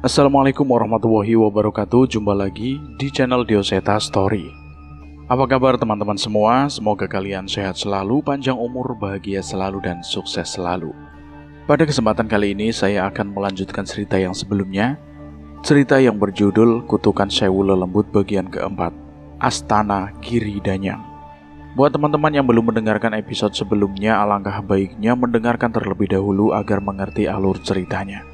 Assalamualaikum warahmatullahi wabarakatuh. Jumpa lagi di channel Dioseta Story. Apa kabar teman-teman semua? Semoga kalian sehat selalu, panjang umur, bahagia selalu, dan sukses selalu. Pada kesempatan kali ini saya akan melanjutkan cerita yang sebelumnya. Cerita yang berjudul Kutukan Sewu Lelembut bagian keempat, Astana Giri Danyang. Buat teman-teman yang belum mendengarkan episode sebelumnya, alangkah baiknya mendengarkan terlebih dahulu agar mengerti alur ceritanya.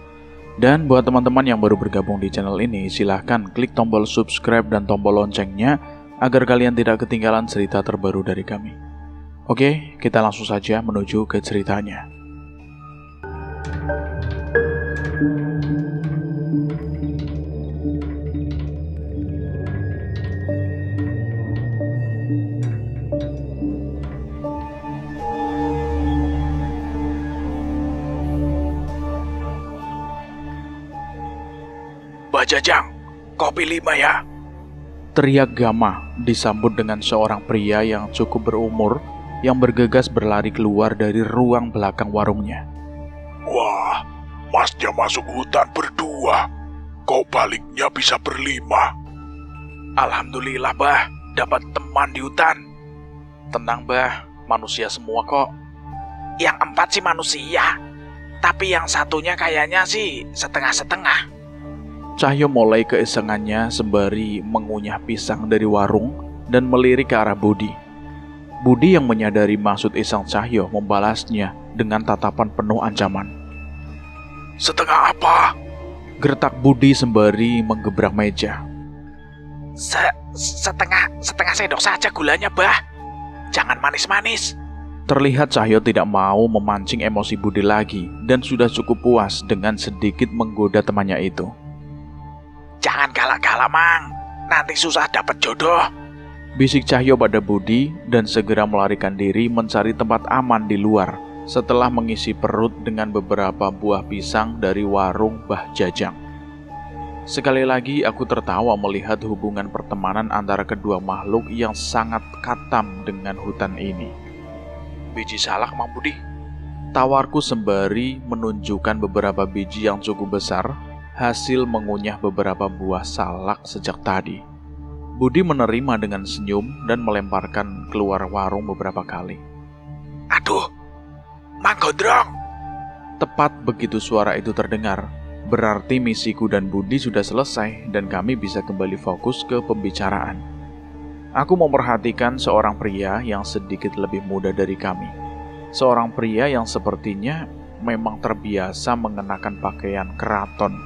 Dan buat teman-teman yang baru bergabung di channel ini, silahkan klik tombol subscribe dan tombol loncengnya agar kalian tidak ketinggalan cerita terbaru dari kami. Oke, kita langsung saja menuju ke ceritanya. Mbak Jajang, kopi 5 ya. Teriak Gama disambut dengan seorang pria yang cukup berumur yang bergegas berlari keluar dari ruang belakang warungnya. Wah, masnya masuk hutan berdua. Kok baliknya bisa berlima? Alhamdulillah, Bah, dapat teman di hutan. Tenang, Bah, manusia semua kok. Yang 4 sih manusia, tapi yang satunya kayaknya sih setengah-setengah. Cahyo mulai keisengannya sembari mengunyah pisang dari warung dan melirik ke arah Budi. Budi yang menyadari maksud iseng Cahyo membalasnya dengan tatapan penuh ancaman. Setengah apa? Gertak Budi sembari menggebrak meja. Setengah sendok saja gulanya, Bah. Jangan manis-manis. Terlihat Cahyo tidak mau memancing emosi Budi lagi dan sudah cukup puas dengan sedikit menggoda temannya itu. Jangan galak-galak, Mang. Nanti susah dapat jodoh. Bisik Cahyo pada Budi dan segera melarikan diri mencari tempat aman di luar setelah mengisi perut dengan beberapa buah pisang dari warung Mbah Jajang. Sekali lagi aku tertawa melihat hubungan pertemanan antara kedua makhluk yang sangat katam dengan hutan ini. Biji salak, Mang Budi. Tawarku sembari menunjukkan beberapa biji yang cukup besar, hasil mengunyah beberapa buah salak sejak tadi. Budi menerima dengan senyum dan melemparkan keluar warung beberapa kali. Aduh, Mang Gondrong. Tepat begitu suara itu terdengar, berarti misiku dan Budi sudah selesai dan kami bisa kembali fokus ke pembicaraan. Aku memperhatikan seorang pria yang sedikit lebih muda dari kami. Seorang pria yang sepertinya memang terbiasa mengenakan pakaian keraton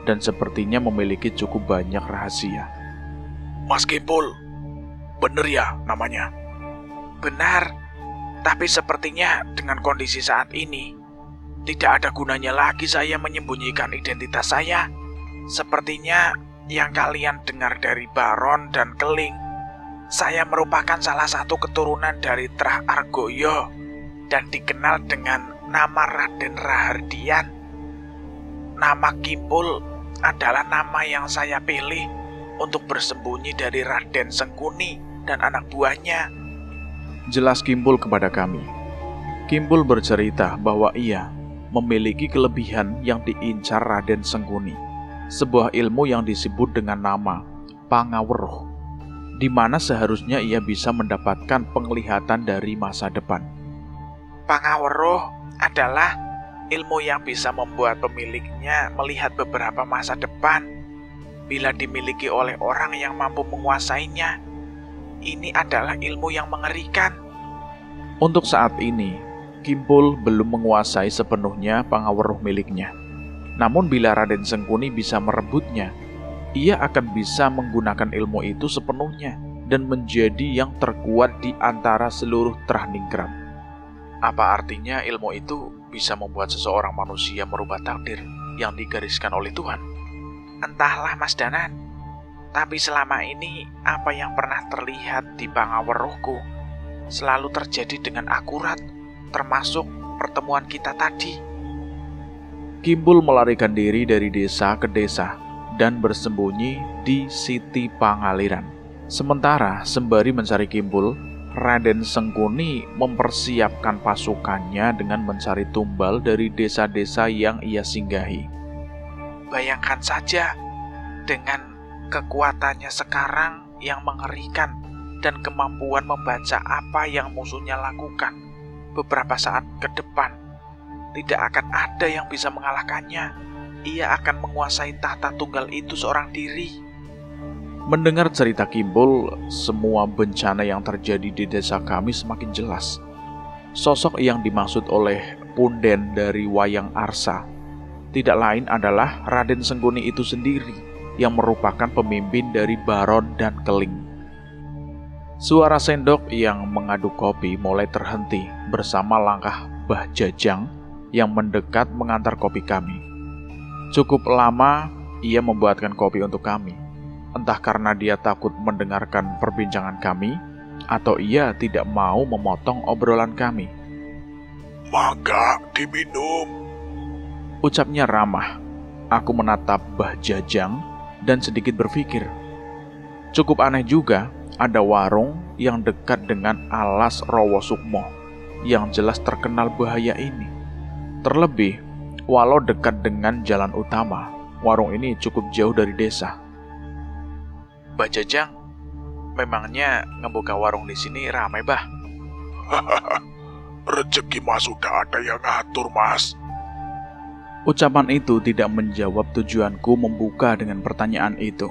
dan sepertinya memiliki cukup banyak rahasia. Mas Kimpul, bener ya namanya? Benar, tapi sepertinya dengan kondisi saat ini, tidak ada gunanya lagi saya menyembunyikan identitas saya. Sepertinya yang kalian dengar dari Baron dan Keling, saya merupakan salah satu keturunan dari Trah Argoyo dan dikenal dengan nama Raden Rahardian. Nama Kimpul adalah nama yang saya pilih untuk bersembunyi dari Raden Sengkuni dan anak buahnya. Jelas Kimpul kepada kami. Kimpul bercerita bahwa ia memiliki kelebihan yang diincar Raden Sengkuni, sebuah ilmu yang disebut dengan nama Pangaweruh, di mana seharusnya ia bisa mendapatkan penglihatan dari masa depan. Pangaweruh adalah ilmu yang bisa membuat pemiliknya melihat beberapa masa depan. Bila dimiliki oleh orang yang mampu menguasainya, ini adalah ilmu yang mengerikan. Untuk saat ini, Kimpul belum menguasai sepenuhnya Pangaweruh miliknya. Namun bila Raden Sengkuni bisa merebutnya, ia akan bisa menggunakan ilmu itu sepenuhnya dan menjadi yang terkuat di antara seluruh Trahningrat. Apa artinya ilmu itu bisa membuat seseorang manusia merubah takdir yang digariskan oleh Tuhan? Entahlah, Mas Danan. Tapi selama ini, apa yang pernah terlihat di Pangaweruhku selalu terjadi dengan akurat, termasuk pertemuan kita tadi. Kimpul melarikan diri dari desa ke desa dan bersembunyi di Siti Pangaliran. Sementara sembari mencari Kimpul, Raden Sengkuni mempersiapkan pasukannya dengan mencari tumbal dari desa-desa yang ia singgahi. Bayangkan saja, dengan kekuatannya sekarang yang mengerikan dan kemampuan membaca apa yang musuhnya lakukan beberapa saat ke depan, tidak akan ada yang bisa mengalahkannya. Ia akan menguasai tahta tunggal itu seorang diri. Mendengar cerita Kimpul, semua bencana yang terjadi di desa kami semakin jelas. Sosok yang dimaksud oleh punden dari Wayang Arsa tidak lain adalah Raden Sengguni itu sendiri, yang merupakan pemimpin dari Baron dan Keling. Suara sendok yang mengaduk kopi mulai terhenti bersama langkah Mbah Jajang yang mendekat mengantar kopi kami. Cukup lama ia membuatkan kopi untuk kami. Entah karena dia takut mendengarkan perbincangan kami, atau ia tidak mau memotong obrolan kami. "Mangga diminum," ucapnya ramah. Aku menatap Mbah Jajang dan sedikit berpikir. Cukup aneh juga, ada warung yang dekat dengan alas Rowo Sukmo, yang jelas terkenal bahaya ini. Terlebih, walau dekat dengan jalan utama, warung ini cukup jauh dari desa. "Mbah Jajang, memangnya ngebuka warung di sini ramai, Bah?" "Rezeki mas sudah ada yang ngatur, Mas." Ucapan itu tidak menjawab tujuanku membuka dengan pertanyaan itu.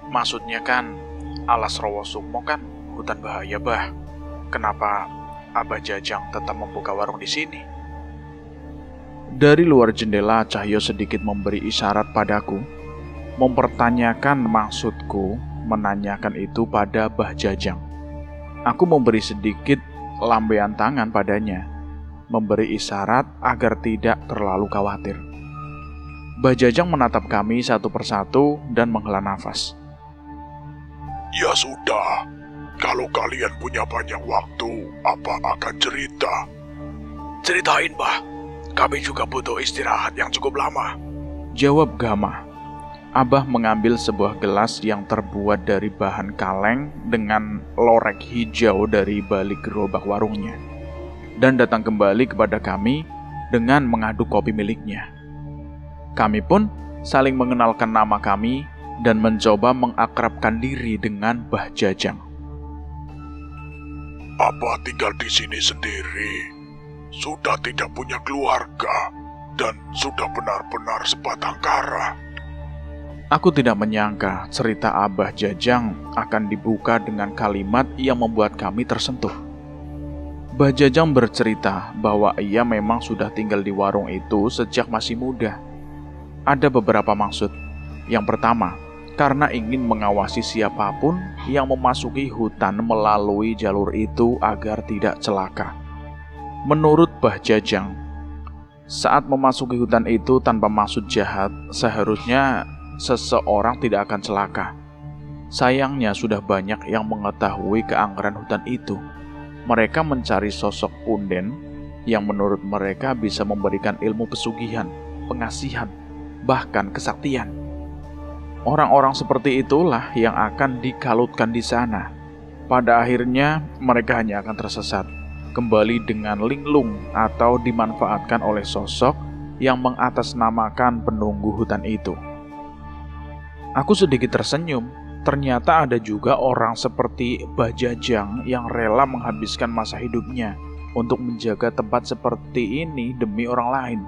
"Maksudnya kan, alas Rowo Sukmo kan hutan bahaya, Bah. Kenapa Abah Jajang tetap membuka warung di sini?" Dari luar jendela, Cahyo sedikit memberi isyarat padaku, mempertanyakan maksudku menanyakan itu pada Mbah Jajang. Aku memberi sedikit lambaian tangan padanya, memberi isyarat agar tidak terlalu khawatir. Mbah Jajang menatap kami satu persatu dan menghela nafas. "Ya sudah, kalau kalian punya banyak waktu, apa akan cerita?" "Ceritain, Bah. Kami juga butuh istirahat yang cukup lama," jawab Gama. Abah mengambil sebuah gelas yang terbuat dari bahan kaleng dengan lorek hijau dari balik gerobak warungnya, dan datang kembali kepada kami dengan mengaduk kopi miliknya. Kami pun saling mengenalkan nama kami dan mencoba mengakrabkan diri dengan Mbah Jajang. "Apa tinggal di sini sendiri? Sudah tidak punya keluarga dan sudah benar-benar sebatang kara?" Aku tidak menyangka cerita Abah Jajang akan dibuka dengan kalimat yang membuat kami tersentuh. Mbah Jajang bercerita bahwa ia memang sudah tinggal di warung itu sejak masih muda. Ada beberapa maksud. Yang pertama, karena ingin mengawasi siapapun yang memasuki hutan melalui jalur itu agar tidak celaka. Menurut Mbah Jajang, saat memasuki hutan itu tanpa maksud jahat, seharusnya seseorang tidak akan celaka. Sayangnya sudah banyak yang mengetahui keangkeran hutan itu. Mereka mencari sosok punden yang menurut mereka bisa memberikan ilmu pesugihan, pengasihan, bahkan kesaktian. Orang-orang seperti itulah yang akan dikalutkan di sana. Pada akhirnya mereka hanya akan tersesat, kembali dengan linglung atau dimanfaatkan oleh sosok yang mengatasnamakan penunggu hutan itu. Aku sedikit tersenyum. Ternyata ada juga orang seperti Mbah Jajang yang rela menghabiskan masa hidupnya untuk menjaga tempat seperti ini demi orang lain.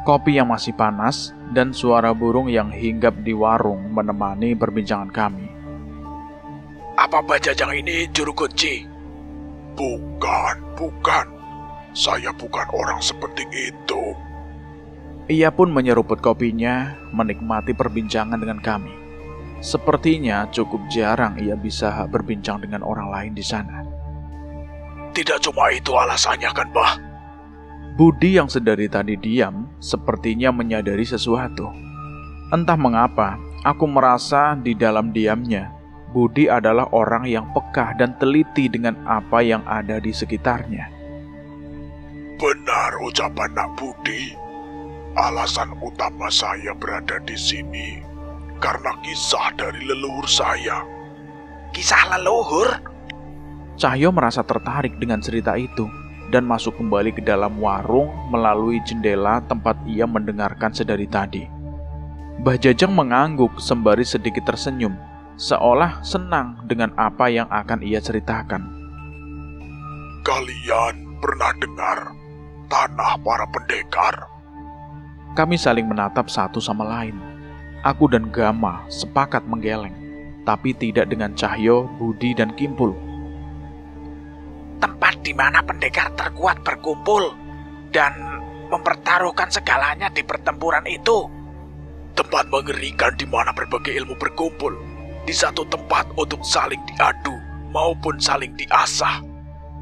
Kopi yang masih panas dan suara burung yang hinggap di warung menemani perbincangan kami. "Apa Mbah Jajang ini juru kunci?" Bukan. Saya bukan orang seperti itu." Ia pun menyeruput kopinya, menikmati perbincangan dengan kami. Sepertinya cukup jarang ia bisa berbincang dengan orang lain di sana. "Tidak cuma itu alasannya kan, Bah?" Budi yang sedari tadi diam, sepertinya menyadari sesuatu. Entah mengapa, aku merasa di dalam diamnya, Budi adalah orang yang peka dan teliti dengan apa yang ada di sekitarnya. "Benar ucapan Nak Budi. Alasan utama saya berada di sini karena kisah dari leluhur saya." "Kisah leluhur?" Cahyo merasa tertarik dengan cerita itu dan masuk kembali ke dalam warung melalui jendela tempat ia mendengarkan sedari tadi. Mbah Jajang mengangguk sembari sedikit tersenyum, seolah senang dengan apa yang akan ia ceritakan. Kalian pernah dengar tanah para pendekar? Kami saling menatap satu sama lain. Aku dan Gama sepakat menggeleng, tapi tidak dengan Cahyo, Budi, dan Kimpul. Tempat di mana pendekar terkuat berkumpul dan mempertaruhkan segalanya di pertempuran itu. Tempat mengerikan di mana berbagai ilmu berkumpul di satu tempat untuk saling diadu maupun saling diasah.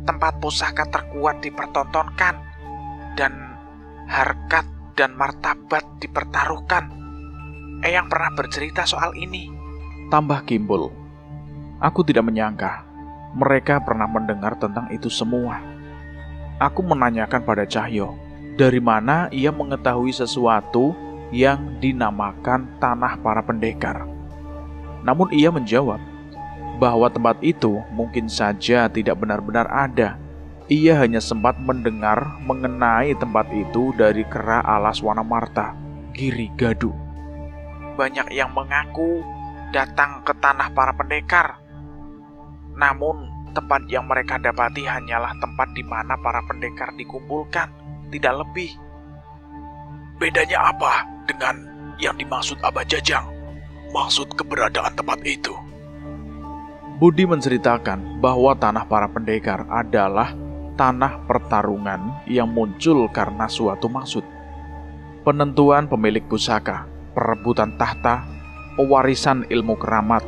Tempat pusaka terkuat dipertontonkan dan harkat dan martabat dipertaruhkan. Eyang pernah bercerita soal ini, tambah Kimpul. Aku tidak menyangka mereka pernah mendengar tentang itu semua. Aku menanyakan pada Cahyo, dari mana ia mengetahui sesuatu yang dinamakan tanah para pendekar. Namun ia menjawab bahwa tempat itu mungkin saja tidak benar-benar ada. Ia hanya sempat mendengar mengenai tempat itu dari kera alas Wanamarta, Giri Gadu. Banyak yang mengaku datang ke tanah para pendekar. Namun tempat yang mereka dapati hanyalah tempat di mana para pendekar dikumpulkan, tidak lebih. Bedanya apa dengan yang dimaksud Abah Jajang? Maksud keberadaan tempat itu? Budi menceritakan bahwa tanah para pendekar adalah tanah pertarungan yang muncul karena suatu maksud. Penentuan pemilik pusaka, perebutan tahta, pewarisan ilmu keramat.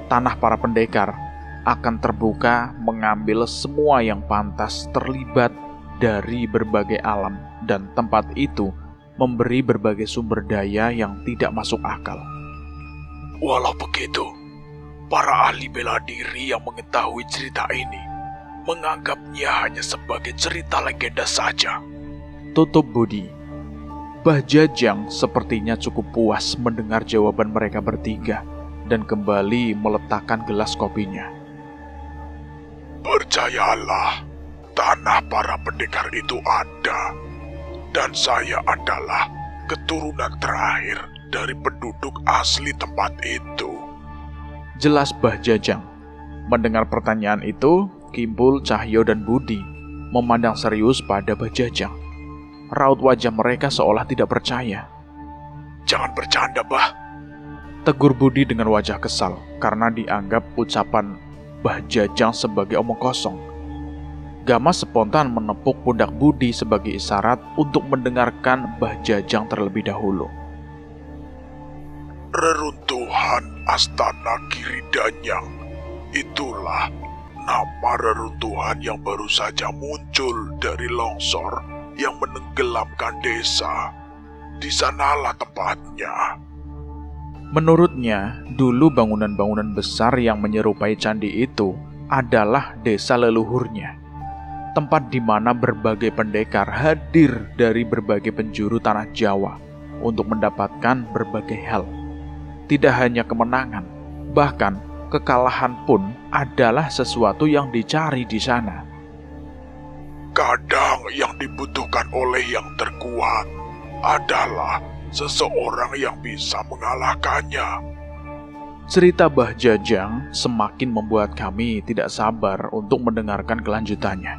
Tanah para pendekar akan terbuka mengambil semua yang pantas terlibat dari berbagai alam, dan tempat itu memberi berbagai sumber daya yang tidak masuk akal. Walau begitu, para ahli bela diri yang mengetahui cerita ini menganggapnya hanya sebagai cerita legenda saja. Tutup Budi. Mbah Jajang sepertinya cukup puas mendengar jawaban mereka bertiga dan kembali meletakkan gelas kopinya. Percayalah, tanah para pendekar itu ada. Dan saya adalah keturunan terakhir dari penduduk asli tempat itu. Jelas Mbah Jajang. Mendengar pertanyaan itu, Kimpul, Cahyo, dan Budi memandang serius pada Mbah Jajang. Raut wajah mereka seolah tidak percaya. Jangan bercanda, Bah. Tegur Budi dengan wajah kesal karena dianggap ucapan Mbah Jajang sebagai omong kosong. Gama spontan menepuk pundak Budi sebagai isyarat untuk mendengarkan Mbah Jajang terlebih dahulu. Reruntuhan Astana Giridanyang, itulah nama reruntuhan yang baru saja muncul dari longsor yang menenggelamkan desa. Di sanalah tempatnya. Menurutnya, dulu bangunan-bangunan besar yang menyerupai candi itu adalah desa leluhurnya. Tempat di mana berbagai pendekar hadir dari berbagai penjuru tanah Jawa untuk mendapatkan berbagai hal. Tidak hanya kemenangan, bahkan kekalahan pun adalah sesuatu yang dicari di sana. Kadang yang dibutuhkan oleh yang terkuat adalah seseorang yang bisa mengalahkannya. Cerita Mbah Jajang semakin membuat kami tidak sabar untuk mendengarkan kelanjutannya.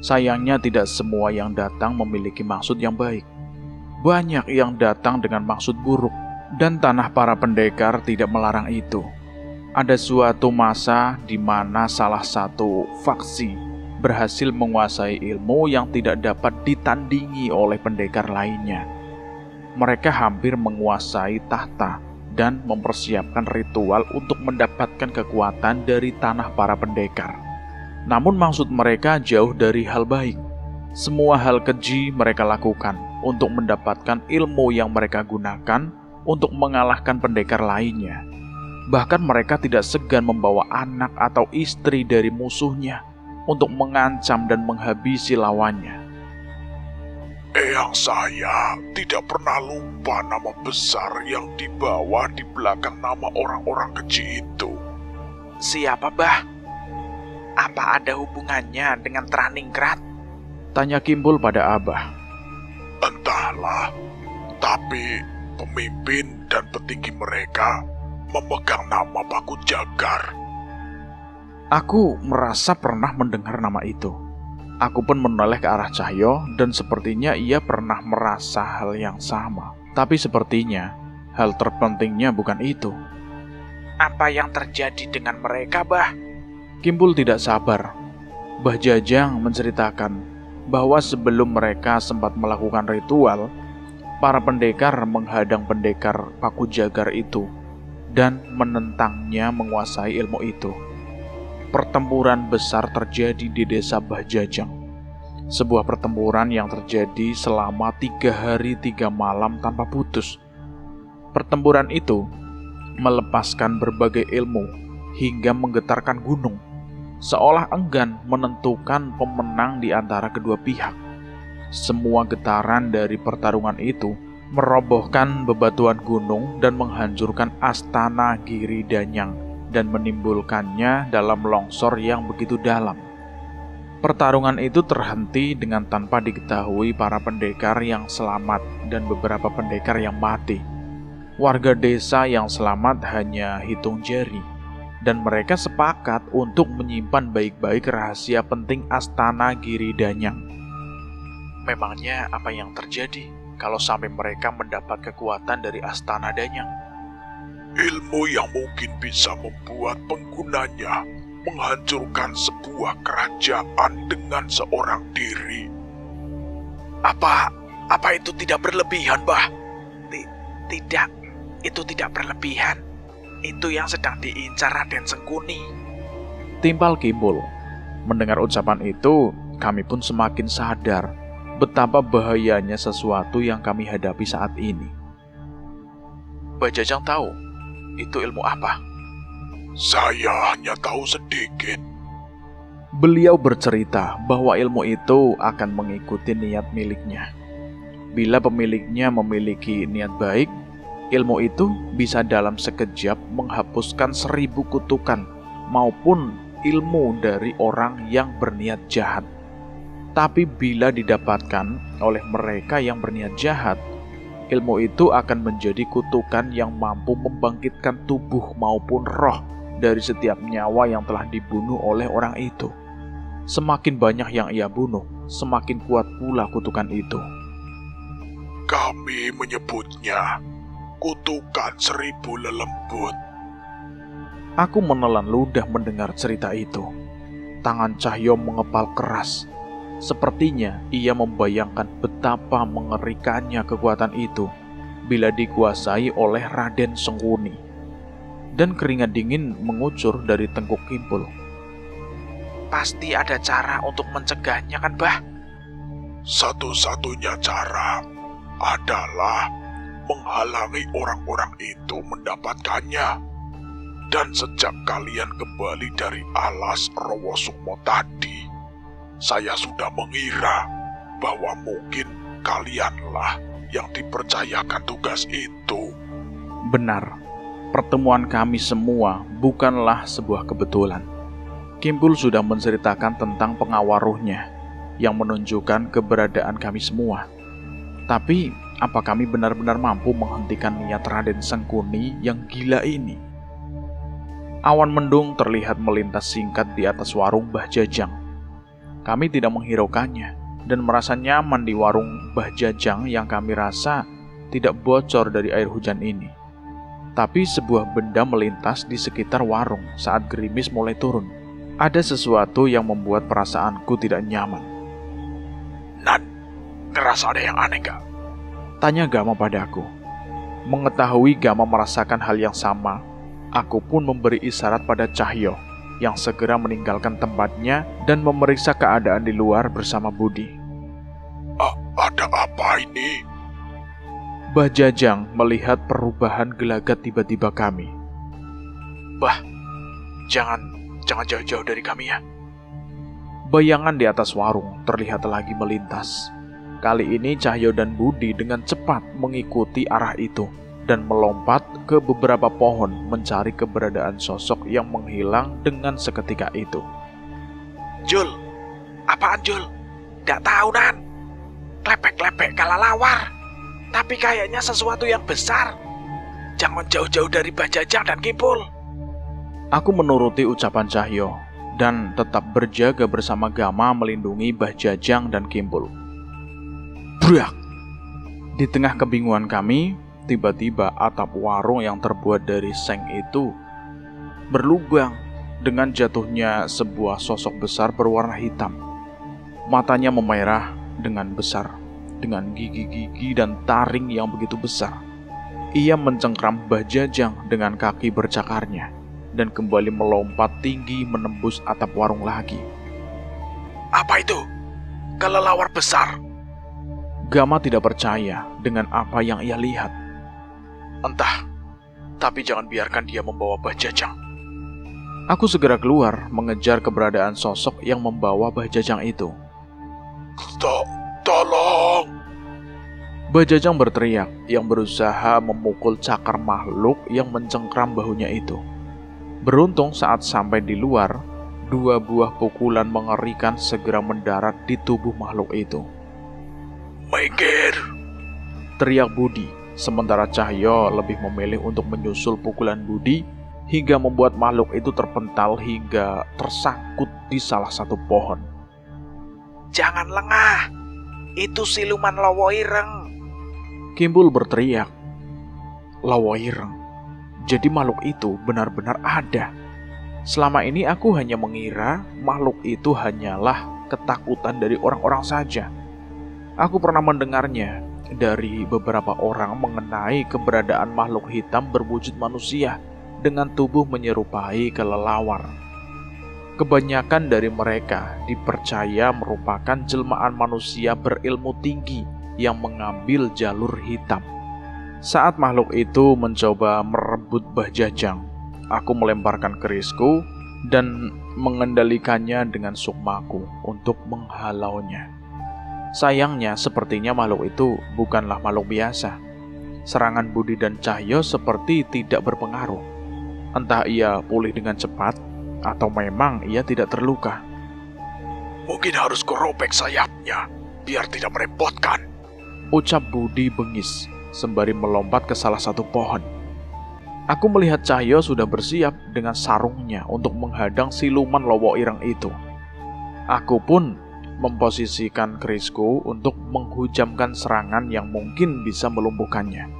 Sayangnya tidak semua yang datang memiliki maksud yang baik. Banyak yang datang dengan maksud buruk, dan tanah para pendekar tidak melarang itu. Ada suatu masa di mana salah satu faksi berhasil menguasai ilmu yang tidak dapat ditandingi oleh pendekar lainnya. Mereka hampir menguasai tahta dan mempersiapkan ritual untuk mendapatkan kekuatan dari tanah para pendekar. Namun maksud mereka jauh dari hal baik. Semua hal keji mereka lakukan untuk mendapatkan ilmu yang mereka gunakan untuk mengalahkan pendekar lainnya. Bahkan mereka tidak segan membawa anak atau istri dari musuhnya untuk mengancam dan menghabisi lawannya. Eyang saya tidak pernah lupa nama besar yang dibawa di belakang nama orang-orang keji itu. Siapa, Bah? Apa ada hubungannya dengan Traningrat? Tanya Kimpul pada Abah. Entahlah, tapi Pemimpin dan petinggi mereka memegang nama Paku Jagar. Aku merasa pernah mendengar nama itu. Aku pun menoleh ke arah Cahyo dan sepertinya ia pernah merasa hal yang sama. Tapi sepertinya hal terpentingnya bukan itu. Apa yang terjadi dengan mereka, Bah? Kimpul tidak sabar. Bah Jajang menceritakan bahwa sebelum mereka sempat melakukan ritual, para pendekar menghadang pendekar Paku Jagar itu dan menentangnya menguasai ilmu itu. Pertempuran besar terjadi di desa Bah Jajang. Sebuah pertempuran yang terjadi selama 3 hari 3 malam tanpa putus. Pertempuran itu melepaskan berbagai ilmu hingga menggetarkan gunung, seolah enggan menentukan pemenang di antara kedua pihak. Semua getaran dari pertarungan itu merobohkan bebatuan gunung dan menghancurkan astana Giri Danyang dan menimbulkannya dalam longsor yang begitu dalam. Pertarungan itu terhenti dengan tanpa diketahui para pendekar yang selamat dan beberapa pendekar yang mati. Warga desa yang selamat hanya hitung jari, dan mereka sepakat untuk menyimpan baik-baik rahasia penting astana Giri Danyang. Memangnya apa yang terjadi kalau sampai mereka mendapat kekuatan dari astana Danyang? Ilmu yang mungkin bisa membuat penggunanya menghancurkan sebuah kerajaan dengan seorang diri. Apa itu tidak berlebihan, Bah? Tidak, itu tidak berlebihan. Itu yang sedang diincar Raden Sengkuni. Timpal Kimpul. Mendengar ucapan itu, kami pun semakin sadar betapa bahayanya sesuatu yang kami hadapi saat ini. Bah Jajang tahu itu ilmu apa? Saya hanya tahu sedikit. Beliau bercerita bahwa ilmu itu akan mengikuti niat miliknya. Bila pemiliknya memiliki niat baik, ilmu itu bisa dalam sekejap menghapuskan 1000 kutukan maupun ilmu dari orang yang berniat jahat. Tapi bila didapatkan oleh mereka yang berniat jahat, ilmu itu akan menjadi kutukan yang mampu membangkitkan tubuh maupun roh dari setiap nyawa yang telah dibunuh oleh orang itu. Semakin banyak yang ia bunuh, semakin kuat pula kutukan itu. Kami menyebutnya kutukan 1000 lelembut. Aku menelan ludah mendengar cerita itu. Tangan Cahyo mengepal keras. Sepertinya ia membayangkan betapa mengerikannya kekuatan itu bila dikuasai oleh Raden Sengkuni. Dan keringat dingin mengucur dari tengkuk Kimpul. Pasti ada cara untuk mencegahnya, kan, Bah? Satu-satunya cara adalah menghalangi orang-orang itu mendapatkannya. Dan sejak kalian kembali dari alas Rowosukmo tadi, saya sudah mengira bahwa mungkin kalianlah yang dipercayakan tugas itu. Benar, pertemuan kami semua bukanlah sebuah kebetulan. Kimpul sudah menceritakan tentang pengawaruhnya yang menunjukkan keberadaan kami semua. Tapi, apa kami benar-benar mampu menghentikan niat Raden Sengkuni yang gila ini? Awan mendung terlihat melintas singkat di atas warung Bah Jajang. Kami tidak menghiraukannya dan merasa nyaman di warung Bah Jajang yang kami rasa tidak bocor dari air hujan ini. Tapi sebuah benda melintas di sekitar warung saat gerimis mulai turun. Ada sesuatu yang membuat perasaanku tidak nyaman. Nan, ngerasa ada yang aneh gak? Tanya Gama padaku. Mengetahui Gama merasakan hal yang sama, aku pun memberi isyarat pada Cahyo yang segera meninggalkan tempatnya dan memeriksa keadaan di luar bersama Budi. Ada apa ini? Bah Jajang melihat perubahan gelagat tiba-tiba kami. Bah, jangan jauh-jauh dari kami ya. Bayangan di atas warung terlihat lagi melintas. Kali ini Cahyo dan Budi dengan cepat mengikuti arah itu dan melompat ke beberapa pohon mencari keberadaan sosok yang menghilang dengan seketika itu. Jul, apaan Jul? Nggak tahu, Nan. Klepek-klepek kalalawar. Tapi kayaknya sesuatu yang besar. Jangan jauh-jauh dari Bajajang dan Kimpul. Aku menuruti ucapan Cahyo dan tetap berjaga bersama Gama melindungi Bajajang dan Kimpul. Brak! Di tengah kebingungan kami, tiba-tiba atap warung yang terbuat dari seng itu berlubang dengan jatuhnya sebuah sosok besar berwarna hitam. Matanya memerah dengan besar, dengan gigi-gigi dan taring yang begitu besar. Ia mencengkram Bajajang dengan kaki bercakarnya dan kembali melompat tinggi menembus atap warung lagi. Apa itu? Kelelawar besar. Gama tidak percaya dengan apa yang ia lihat. Entah, tapi jangan biarkan dia membawa Bajajang. Aku segera keluar mengejar keberadaan sosok yang membawa Bajajang itu. Tolong! Bajajang berteriak yang berusaha memukul cakar makhluk yang mencengkram bahunya itu. Beruntung saat sampai di luar, 2 buah pukulan mengerikan segera mendarat di tubuh makhluk itu. Minggir! Teriak Budi, sementara Cahyo lebih memilih untuk menyusul pukulan Budi hingga membuat makhluk itu terpental hingga tersangkut di salah satu pohon. Jangan lengah, itu siluman Lowo Ireng. Kimpul berteriak. Lowo Ireng. Jadi makhluk itu benar-benar ada. Selama ini aku hanya mengira makhluk itu hanyalah ketakutan dari orang-orang saja. Aku pernah mendengarnya dari beberapa orang mengenai keberadaan makhluk hitam berwujud manusia dengan tubuh menyerupai kelelawar. Kebanyakan dari mereka dipercaya merupakan jelmaan manusia berilmu tinggi yang mengambil jalur hitam. Saat makhluk itu mencoba merebut Bajajang, aku melemparkan kerisku dan mengendalikannya dengan sukmaku untuk menghalaunya. Sayangnya, sepertinya makhluk itu bukanlah makhluk biasa. Serangan Budi dan Cahyo seperti tidak berpengaruh. Entah ia pulih dengan cepat, atau memang ia tidak terluka. Mungkin harus kurobek sayapnya, biar tidak merepotkan. Ucap Budi bengis, sembari melompat ke salah satu pohon. Aku melihat Cahyo sudah bersiap dengan sarungnya untuk menghadang siluman Lowo Ireng itu. Aku pun memposisikan kerisku untuk menghujamkan serangan yang mungkin bisa melumpuhkannya.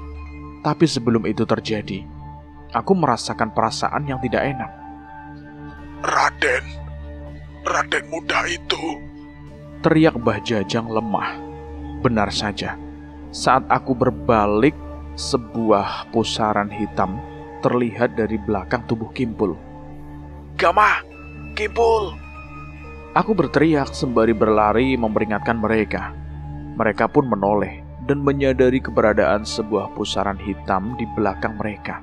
Tapi sebelum itu terjadi, aku merasakan perasaan yang tidak enak. Raden muda itu. Teriak Bajajang lemah. Benar saja, saat aku berbalik, sebuah pusaran hitam terlihat dari belakang tubuh Kimpul. Gama, Kimpul. Aku berteriak sembari berlari memperingatkan mereka. Mereka pun menoleh dan menyadari keberadaan sebuah pusaran hitam di belakang mereka.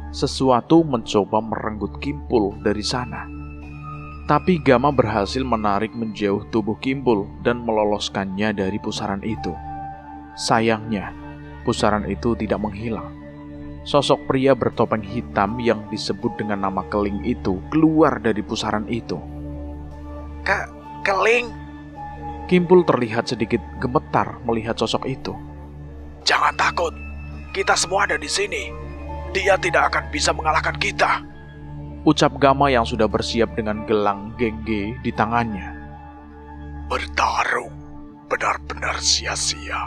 Sesuatu mencoba merenggut Kimpul dari sana. Tapi Gama berhasil menarik menjauh tubuh Kimpul dan meloloskannya dari pusaran itu. Sayangnya, pusaran itu tidak menghilang. Sosok pria bertopeng hitam yang disebut dengan nama Keling itu keluar dari pusaran itu. Keling? Kimpul terlihat sedikit gemetar melihat sosok itu. Jangan takut, kita semua ada di sini. Dia tidak akan bisa mengalahkan kita. Ucap Gama yang sudah bersiap dengan gelang gengge di tangannya. Bertarung benar-benar sia-sia.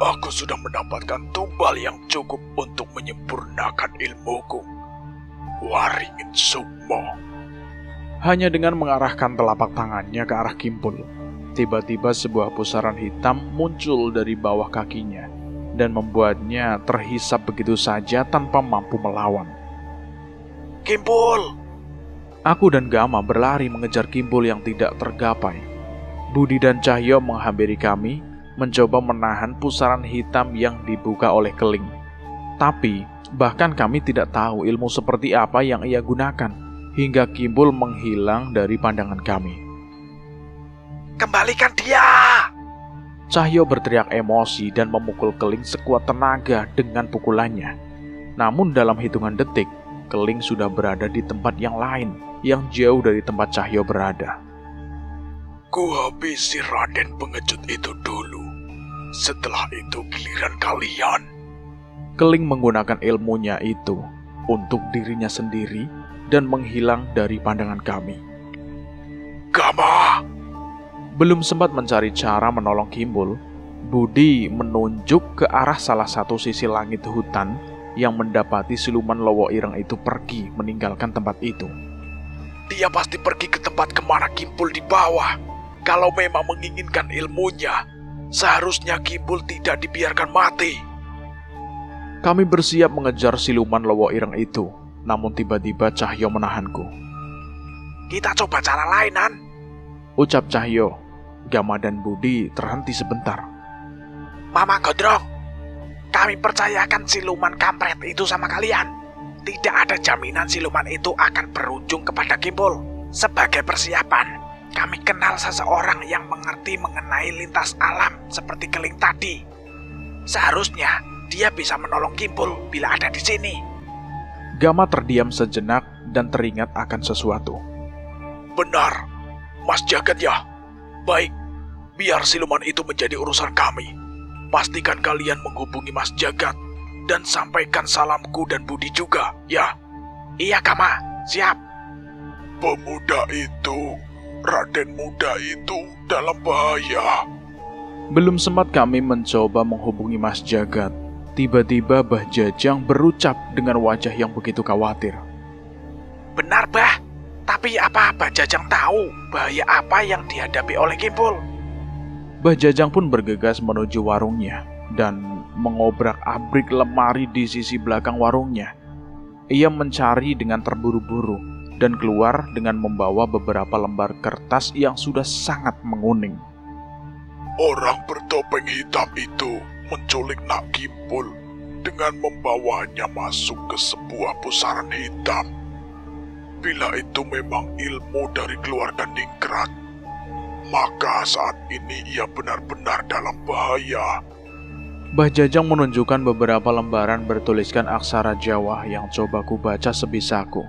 Aku sudah mendapatkan tumbal yang cukup untuk menyempurnakan ilmuku. Waringin Sukmo. Hanya dengan mengarahkan telapak tangannya ke arah Kimpul, tiba-tiba sebuah pusaran hitam muncul dari bawah kakinya dan membuatnya terhisap begitu saja tanpa mampu melawan. Kimpul! Aku dan Gama berlari mengejar Kimpul yang tidak tergapai. Budi dan Cahyo menghampiri kami, mencoba menahan pusaran hitam yang dibuka oleh Keling. Tapi, bahkan kami tidak tahu ilmu seperti apa yang ia gunakan, hingga Kimpul menghilang dari pandangan kami. Kembalikan dia! Cahyo berteriak emosi dan memukul Keling sekuat tenaga dengan pukulannya. Namun dalam hitungan detik, Keling sudah berada di tempat yang lain, yang jauh dari tempat Cahyo berada. Ku habisi Raden pengecut itu dulu. Setelah itu giliran kalian. Keling menggunakan ilmunya itu untuk dirinya sendiri dan menghilang dari pandangan kami. Gama! Belum sempat mencari cara menolong Kimpul, Budi menunjuk ke arah salah satu sisi langit hutan yang mendapati siluman Lowo Ireng itu pergi meninggalkan tempat itu. Dia pasti pergi ke tempat kemana Kimpul di bawah. Kalau memang menginginkan ilmunya, seharusnya Kimpul tidak dibiarkan mati. Kami bersiap mengejar siluman Lowo Ireng itu, namun tiba-tiba Cahyo menahanku. Kita coba cara lain, Nan. Ucap Cahyo. Gama dan Budi terhenti sebentar. Mama Gondrong, kami percayakan siluman kampret itu sama kalian. Tidak ada jaminan siluman itu akan berujung kepada Kimpul. Sebagai persiapan, kami kenal seseorang yang mengerti mengenai lintas alam seperti Keling tadi. Seharusnya dia bisa menolong Kimpul bila ada di sini. Gama terdiam sejenak dan teringat akan sesuatu. Benar, Mas Jagat ya. Baik, biar siluman itu menjadi urusan kami. Pastikan kalian menghubungi Mas Jagat dan sampaikan salamku dan Budi juga, ya. Iya, Gama, siap. Pemuda itu, Raden muda itu dalam bahaya. Belum sempat kami mencoba menghubungi Mas Jagat, tiba-tiba Bah Jajang berucap dengan wajah yang begitu khawatir. Benar, Bah. Tapi apa Bah Jajang tahu bahaya apa yang dihadapi oleh Kimpul? Bah Jajang pun bergegas menuju warungnya dan mengobrak-abrik lemari di sisi belakang warungnya. Ia mencari dengan terburu-buru dan keluar dengan membawa beberapa lembar kertas yang sudah sangat menguning. Orang bertopeng hitam itu menculik Nak Kimpul dengan membawanya masuk ke sebuah pusaran hitam. Bila itu memang ilmu dari keluarga Ningrat, maka saat ini ia benar-benar dalam bahaya. Bah Jajang menunjukkan beberapa lembaran bertuliskan aksara Jawa yang coba ku baca sebisaku.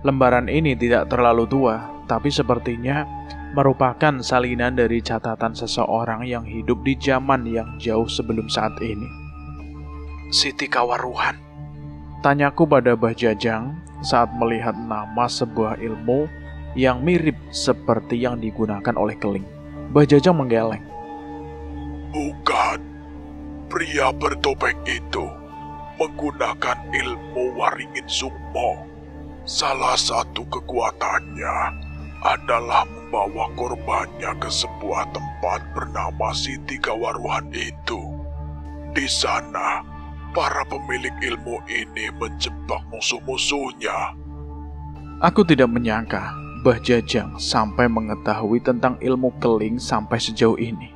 Lembaran ini tidak terlalu tua, tapi sepertinya merupakan salinan dari catatan seseorang yang hidup di zaman yang jauh sebelum saat ini. Siti Kawaruhan, tanyaku pada Bah Jajang saat melihat nama sebuah ilmu yang mirip seperti yang digunakan oleh Keling. Bah Jajang menggeleng. Bukan, pria bertopeng itu menggunakan ilmu Waringin Sukmo. Salah satu kekuatannya adalah membawa korbannya ke sebuah tempat bernama Siti Kawaruhan itu. Di sana, para pemilik ilmu ini menjebak musuh-musuhnya. Aku tidak menyangka Bah Jajang sampai mengetahui tentang ilmu Keling sampai sejauh ini.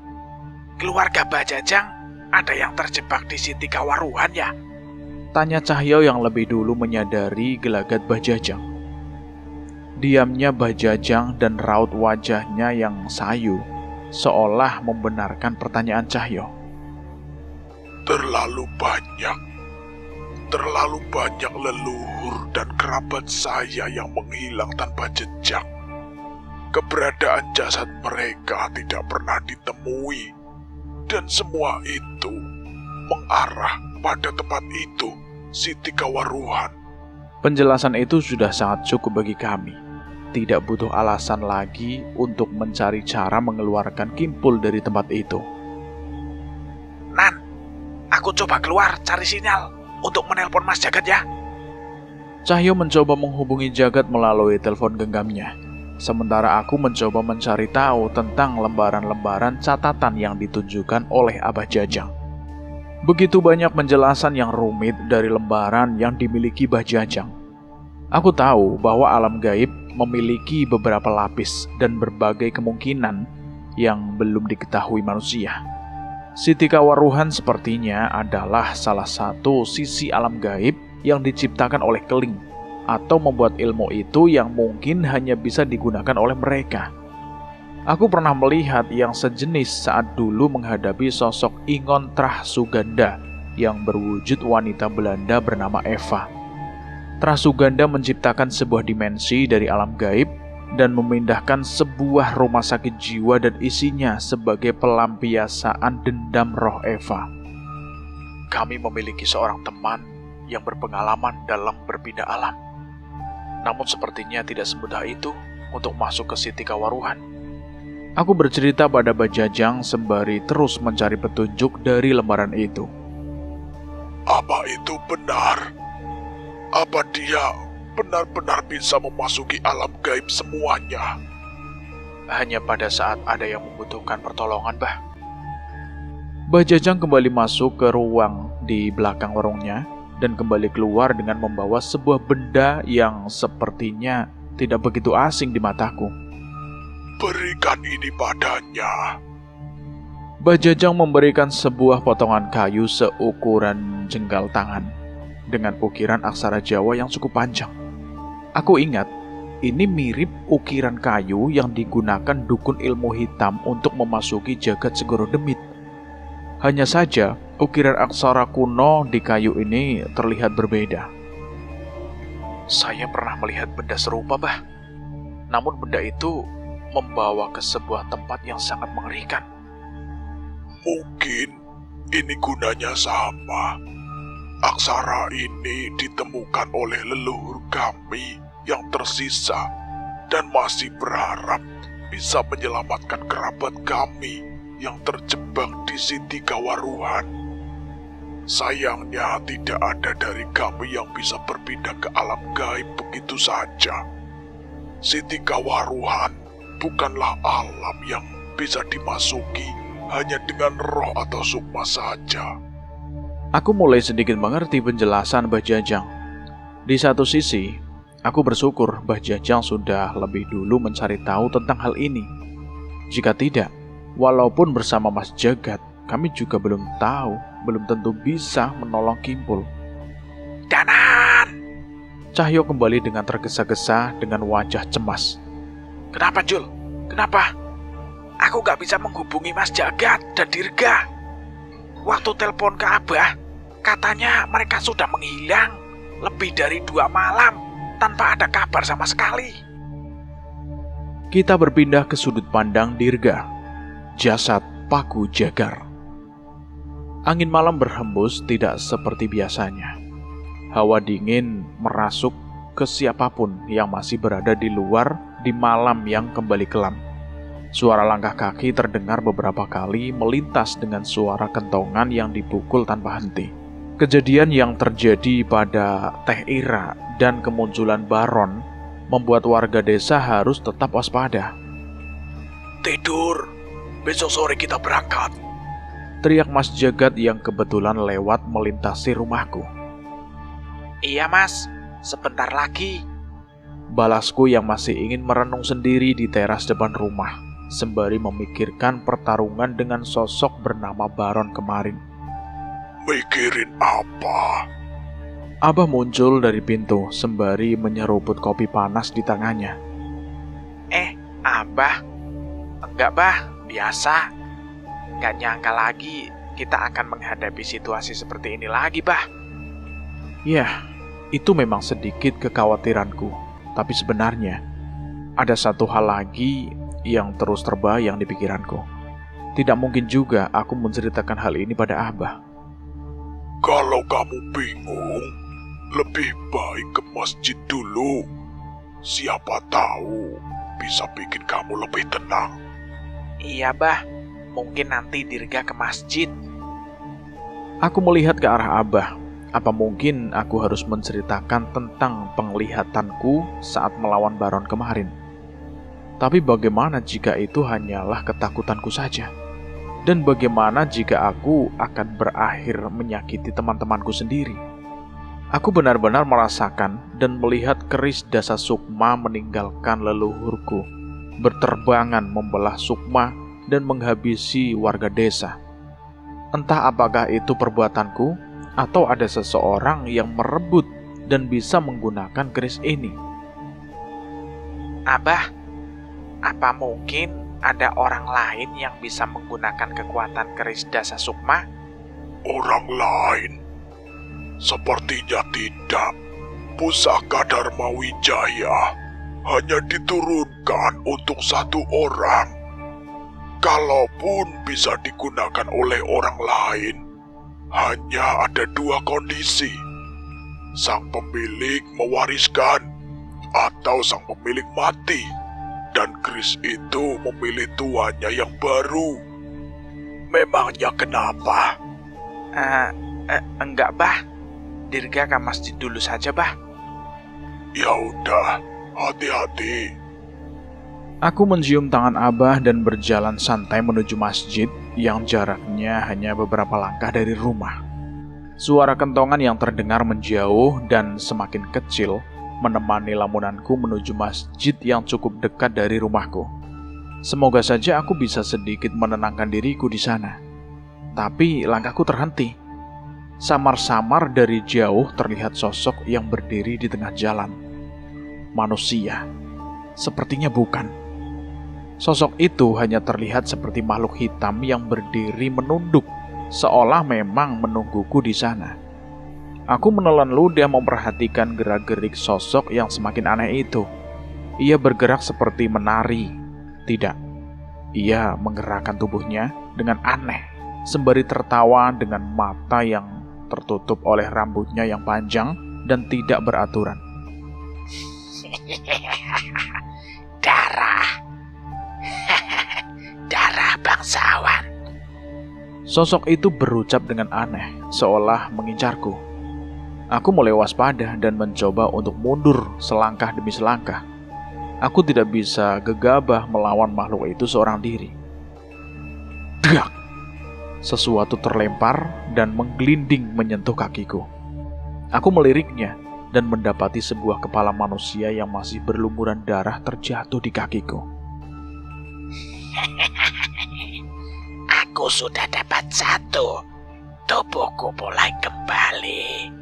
Keluarga Bah Jajang ada yang terjebak di Siti Kawaruhan ya? Tanya Cahyo yang lebih dulu menyadari gelagat Bah Jajang. Diamnya Bah Jajang dan raut wajahnya yang sayu seolah membenarkan pertanyaan Cahyo. Terlalu banyak leluhur dan kerabat saya yang menghilang tanpa jejak. Keberadaan jasad mereka tidak pernah ditemui, dan semua itu mengarah pada tempat itu, Siti Kawaruhan. Penjelasan itu sudah sangat cukup bagi kami. Tidak butuh alasan lagi untuk mencari cara mengeluarkan Kimpul dari tempat itu. Nan, aku coba keluar cari sinyal untuk menelpon Mas Jagat ya. Cahyo mencoba menghubungi Jagat melalui telepon genggamnya. Sementara aku mencoba mencari tahu tentang lembaran-lembaran catatan yang ditunjukkan oleh Abah Jajang. Begitu banyak penjelasan yang rumit dari lembaran yang dimiliki Bah Jajang. Aku tahu bahwa alam gaib memiliki beberapa lapis dan berbagai kemungkinan yang belum diketahui manusia. Siti Kawaruhan sepertinya adalah salah satu sisi alam gaib yang diciptakan oleh Keling, atau membuat ilmu itu yang mungkin hanya bisa digunakan oleh mereka. Aku pernah melihat yang sejenis saat dulu menghadapi sosok Ingon Trah Suganda yang berwujud wanita Belanda bernama Eva. Trah Suganda menciptakan sebuah dimensi dari alam gaib dan memindahkan sebuah rumah sakit jiwa dan isinya sebagai pelampiasaan dendam roh Eva. Kami memiliki seorang teman yang berpengalaman dalam berpindah alam. Namun sepertinya tidak semudah itu untuk masuk ke Siti Kawaruhan. Aku bercerita pada Bajajang sembari terus mencari petunjuk dari lembaran itu. Apa itu benar? Apa dia benar-benar bisa memasuki alam gaib semuanya? Hanya pada saat ada yang membutuhkan pertolongan, Bah. Bajajang kembali masuk ke ruang di belakang warungnya dan kembali keluar dengan membawa sebuah benda yang sepertinya tidak begitu asing di mataku. Berikan ini padanya. Bajajang memberikan sebuah potongan kayu seukuran jengkal tangan dengan ukiran aksara Jawa yang cukup panjang. Aku ingat, ini mirip ukiran kayu yang digunakan dukun ilmu hitam untuk memasuki jagat Segoro Demit. Hanya saja, ukiran aksara kuno di kayu ini terlihat berbeda. Saya pernah melihat benda serupa, Bah. Namun benda itu membawa ke sebuah tempat yang sangat mengerikan. Mungkin ini gunanya sama. Aksara ini ditemukan oleh leluhur kami yang tersisa dan masih berharap bisa menyelamatkan kerabat kami yang terjebak di Siti Kawaruhan. Sayangnya tidak ada dari kami yang bisa berpindah ke alam gaib begitu saja. Siti Kawaruhan bukanlah alam yang bisa dimasuki hanya dengan roh atau sukma saja. Aku mulai sedikit mengerti penjelasan Bajajang. Di satu sisi, aku bersyukur Bajajang sudah lebih dulu mencari tahu tentang hal ini. Jika tidak, walaupun bersama Mas Jagat, kami juga belum tentu bisa menolong Kimpul. Danan! Cahyo kembali dengan tergesa-gesa dengan wajah cemas. Kenapa, Jul? Kenapa? Aku gak bisa menghubungi Mas Jagat dan Dirga. Waktu telepon ke Abah, katanya mereka sudah menghilang lebih dari 2 malam tanpa ada kabar sama sekali. Kita berpindah ke sudut pandang Dirga, jasad Paku Jagar. Angin malam berhembus tidak seperti biasanya. Hawa dingin merasuk ke siapapun yang masih berada di luar di malam yang kembali kelam. Suara langkah kaki terdengar beberapa kali melintas dengan suara kentongan yang dipukul tanpa henti. Kejadian yang terjadi pada Teh Ira dan kemunculan Baron membuat warga desa harus tetap waspada. Tidur, besok sore kita berangkat. Teriak Mas Jagat yang kebetulan lewat melintasi rumahku. Iya Mas, sebentar lagi. Balasku yang masih ingin merenung sendiri di teras depan rumah, sembari memikirkan pertarungan dengan sosok bernama Baron kemarin. Mikirin apa? Abah muncul dari pintu sembari menyeruput kopi panas di tangannya. Abah? Enggak, Bah, biasa. Enggak nyangka lagi kita akan menghadapi situasi seperti ini lagi, Bah. Ya, itu memang sedikit kekhawatiranku. Tapi sebenarnya, ada satu hal lagi yang terus terbayang di pikiranku. Tidak mungkin juga aku menceritakan hal ini pada Abah. Kalau kamu bingung, lebih baik ke masjid dulu. Siapa tahu bisa bikin kamu lebih tenang. Iya, Bah. Mungkin nanti Dirga ke masjid. Aku melihat ke arah Abah. Apa mungkin aku harus menceritakan tentang penglihatanku saat melawan Baron kemarin? Tapi bagaimana jika itu hanyalah ketakutanku saja? Dan bagaimana jika aku akan berakhir menyakiti teman-temanku sendiri? Aku benar-benar merasakan dan melihat keris Dasa Sukma meninggalkan leluhurku, berterbangan membelah Sukma dan menghabisi warga desa. Entah apakah itu perbuatanku, atau ada seseorang yang merebut dan bisa menggunakan keris ini. Abah, apa mungkin ada orang lain yang bisa menggunakan kekuatan keris Dasa Sukma? Orang lain? Sepertinya tidak. Pusaka Dharma Wijaya. hanya diturunkan untuk satu orang. Kalaupun bisa digunakan oleh orang lain, hanya ada dua kondisi. Sang pemilik mewariskan atau sang pemilik mati, dan keris itu memilih tuannya yang baru. Memangnya kenapa? Enggak, Bah. Dirga ke masjid dulu saja, Bah. Ya udah, hati-hati. Aku mencium tangan Abah dan berjalan santai menuju masjid yang jaraknya hanya beberapa langkah dari rumah. Suara kentongan yang terdengar menjauh dan semakin kecil menemani lamunanku menuju masjid yang cukup dekat dari rumahku. Semoga saja aku bisa sedikit menenangkan diriku di sana. Tapi langkahku terhenti. Samar-samar dari jauh terlihat sosok yang berdiri di tengah jalan. Manusia. Sepertinya bukan. Sosok itu hanya terlihat seperti makhluk hitam yang berdiri menunduk, seolah memang menungguku di sana. Aku menelan ludah memperhatikan gerak-gerik sosok yang semakin aneh itu. Ia bergerak seperti menari. Tidak, ia menggerakkan tubuhnya dengan aneh, sembari tertawa dengan mata yang tertutup oleh rambutnya yang panjang dan tidak beraturan. Darah. Darah bangsawan. Sosok itu berucap dengan aneh, seolah mengincarku. Aku mulai waspada dan mencoba untuk mundur selangkah demi selangkah. Aku tidak bisa gegabah melawan makhluk itu seorang diri. Deak! Sesuatu terlempar dan menggelinding menyentuh kakiku. Aku meliriknya dan mendapati sebuah kepala manusia yang masih berlumuran darah terjatuh di kakiku. Aku sudah dapat satu. Tubuhku mulai kembali.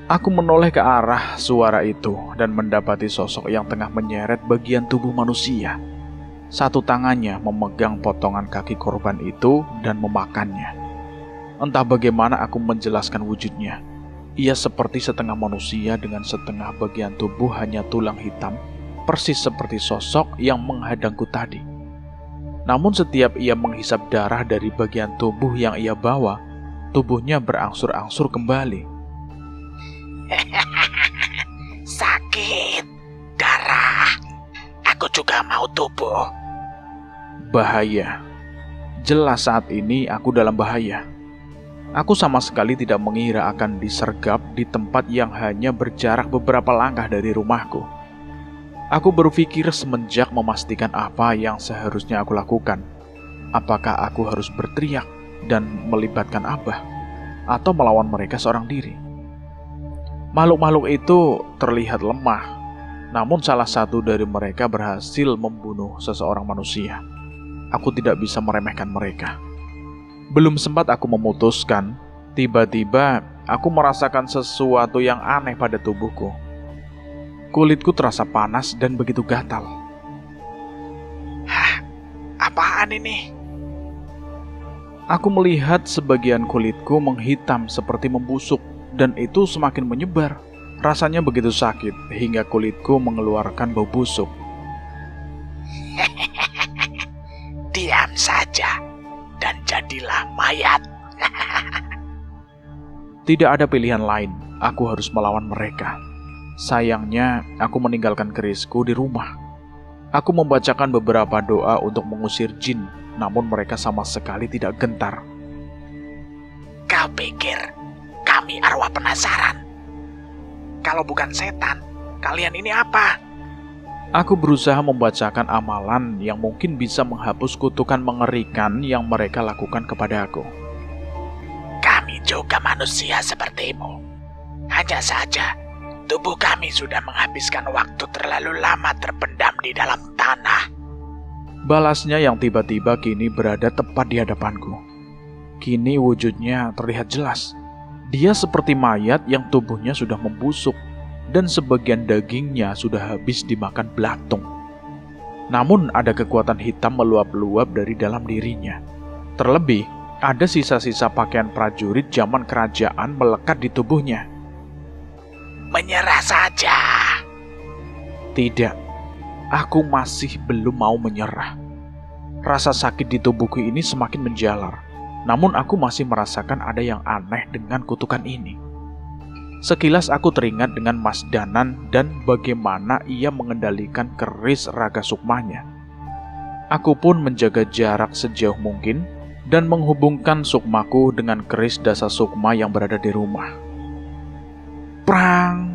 Aku menoleh ke arah suara itu dan mendapati sosok yang tengah menyeret bagian tubuh manusia. Satu tangannya memegang potongan kaki korban itu dan memakannya. Entah bagaimana aku menjelaskan wujudnya. Ia seperti setengah manusia dengan setengah bagian tubuh hanya tulang hitam, persis seperti sosok yang menghadangku tadi. Namun setiap ia menghisap darah dari bagian tubuh yang ia bawa, tubuhnya berangsur-angsur kembali. Sakit. Darah. Aku juga mau tubuh. Bahaya. Jelas saat ini aku dalam bahaya. Aku sama sekali tidak mengira akan disergap di tempat yang hanya berjarak beberapa langkah dari rumahku. Aku berpikir semenjak memastikan apa yang seharusnya aku lakukan. Apakah aku harus berteriak dan melibatkan Abah, atau melawan mereka seorang diri? Makhluk-makhluk itu terlihat lemah, namun salah satu dari mereka berhasil membunuh seseorang manusia. Aku tidak bisa meremehkan mereka. Belum sempat aku memutuskan, tiba-tiba aku merasakan sesuatu yang aneh pada tubuhku. Kulitku terasa panas dan begitu gatal. Hah, apaan ini? Aku melihat sebagian kulitku menghitam seperti membusuk, dan itu semakin menyebar. Rasanya begitu sakit hingga kulitku mengeluarkan bau busuk. Diam saja dan jadilah mayat. Tidak ada pilihan lain, aku harus melawan mereka. Sayangnya, aku meninggalkan kerisku di rumah. Aku membacakan beberapa doa untuk mengusir jin, namun mereka sama sekali tidak gentar. Kau pikir kami arwah penasaran? Kalau bukan setan, kalian ini apa? Aku berusaha membacakan amalan yang mungkin bisa menghapus kutukan mengerikan yang mereka lakukan kepada aku. Kami juga manusia sepertimu. Hanya saja, tubuh kami sudah menghabiskan waktu terlalu lama terpendam di dalam tanah. Balasnya yang tiba-tiba kini berada tepat di hadapanku. Kini wujudnya terlihat jelas. Dia seperti mayat yang tubuhnya sudah membusuk dan sebagian dagingnya sudah habis dimakan belatung. Namun ada kekuatan hitam meluap-luap dari dalam dirinya. Terlebih, ada sisa-sisa pakaian prajurit zaman kerajaan melekat di tubuhnya. Menyerah saja. Tidak, aku masih belum mau menyerah. Rasa sakit di tubuhku ini semakin menjalar, namun aku masih merasakan ada yang aneh dengan kutukan ini. Sekilas aku teringat dengan Mas Danan dan bagaimana ia mengendalikan keris Raga Sukmanya. Aku pun menjaga jarak sejauh mungkin dan menghubungkan sukmaku dengan keris Dasa Sukma yang berada di rumah. Prang!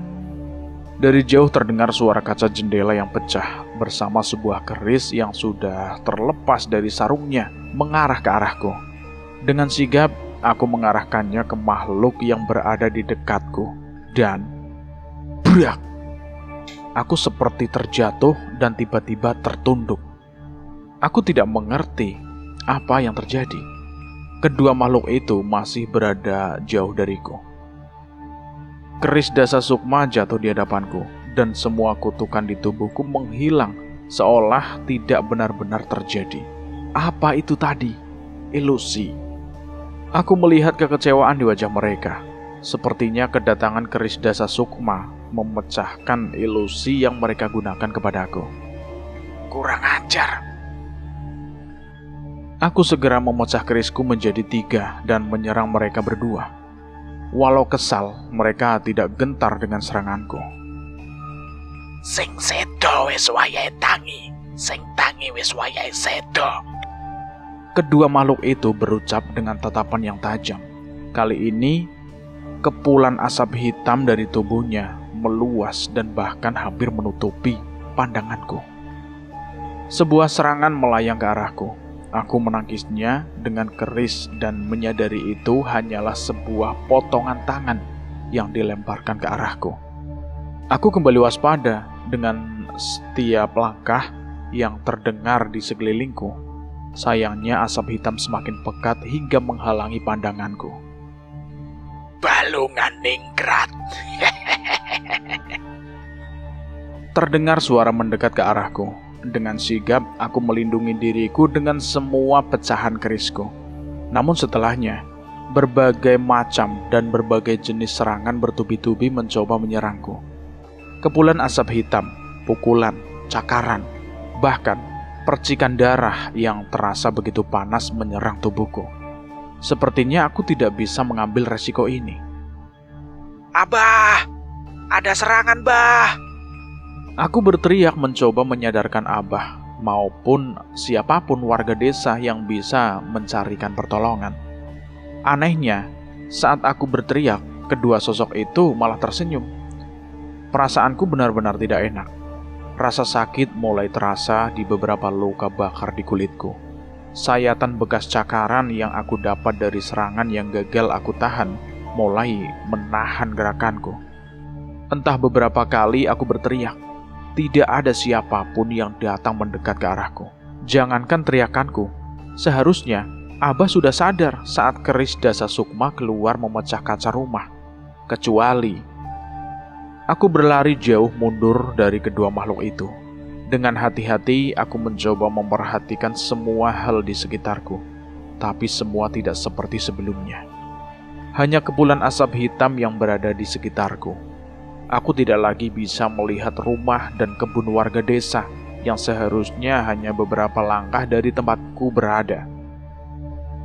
Dari jauh terdengar suara kaca jendela yang pecah bersama sebuah keris yang sudah terlepas dari sarungnya mengarah ke arahku. Dengan sigap, aku mengarahkannya ke makhluk yang berada di dekatku dan brak! Aku seperti terjatuh dan tiba-tiba tertunduk. Aku tidak mengerti apa yang terjadi. Kedua makhluk itu masih berada jauh dariku. Keris Dasa Sukma jatuh di hadapanku dan semua kutukan di tubuhku menghilang seolah tidak benar-benar terjadi. Apa itu tadi? Ilusi. Aku melihat kekecewaan di wajah mereka. Sepertinya kedatangan keris Dasa Sukma memecahkan ilusi yang mereka gunakan kepadaku. Kurang ajar. Aku segera memecah kerisku menjadi 3 dan menyerang mereka berdua. Walau kesal, mereka tidak gentar dengan seranganku. Sing sedo wis wayahe tangi, sing tangi wis wayahe sedo. Kedua makhluk itu berucap dengan tatapan yang tajam. Kali ini, kepulan asap hitam dari tubuhnya meluas dan bahkan hampir menutupi pandanganku. Sebuah serangan melayang ke arahku. Aku menangkisnya dengan keris dan menyadari itu hanyalah sebuah potongan tangan yang dilemparkan ke arahku. Aku kembali waspada dengan setiap langkah yang terdengar di sekelilingku. Sayangnya asap hitam semakin pekat hingga menghalangi pandanganku. Balungan ningrat. Terdengar suara mendekat ke arahku. Dengan sigap, aku melindungi diriku dengan semua pecahan kerisku. Namun setelahnya, berbagai macam dan berbagai jenis serangan bertubi-tubi mencoba menyerangku. Kepulan asap hitam, pukulan, cakaran, bahkan percikan darah yang terasa begitu panas menyerang tubuhku. Sepertinya aku tidak bisa mengambil resiko ini. Abah, ada serangan, Bah. Aku berteriak mencoba menyadarkan Abah maupun siapapun warga desa yang bisa mencarikan pertolongan. Anehnya, saat aku berteriak, kedua sosok itu malah tersenyum. Perasaanku benar-benar tidak enak. Rasa sakit mulai terasa di beberapa luka bakar di kulitku. Sayatan bekas cakaran yang aku dapat dari serangan yang gagal aku tahan mulai menahan gerakanku. Entah beberapa kali aku berteriak. Tidak ada siapapun yang datang mendekat ke arahku. Jangankan teriakanku, seharusnya Abah sudah sadar saat keris Dasa Sukma keluar memecah kaca rumah. Kecuali aku berlari jauh mundur dari kedua makhluk itu. Dengan hati-hati aku mencoba memperhatikan semua hal di sekitarku. Tapi semua tidak seperti sebelumnya. Hanya kepulan asap hitam yang berada di sekitarku. Aku tidak lagi bisa melihat rumah dan kebun warga desa yang seharusnya hanya beberapa langkah dari tempatku berada.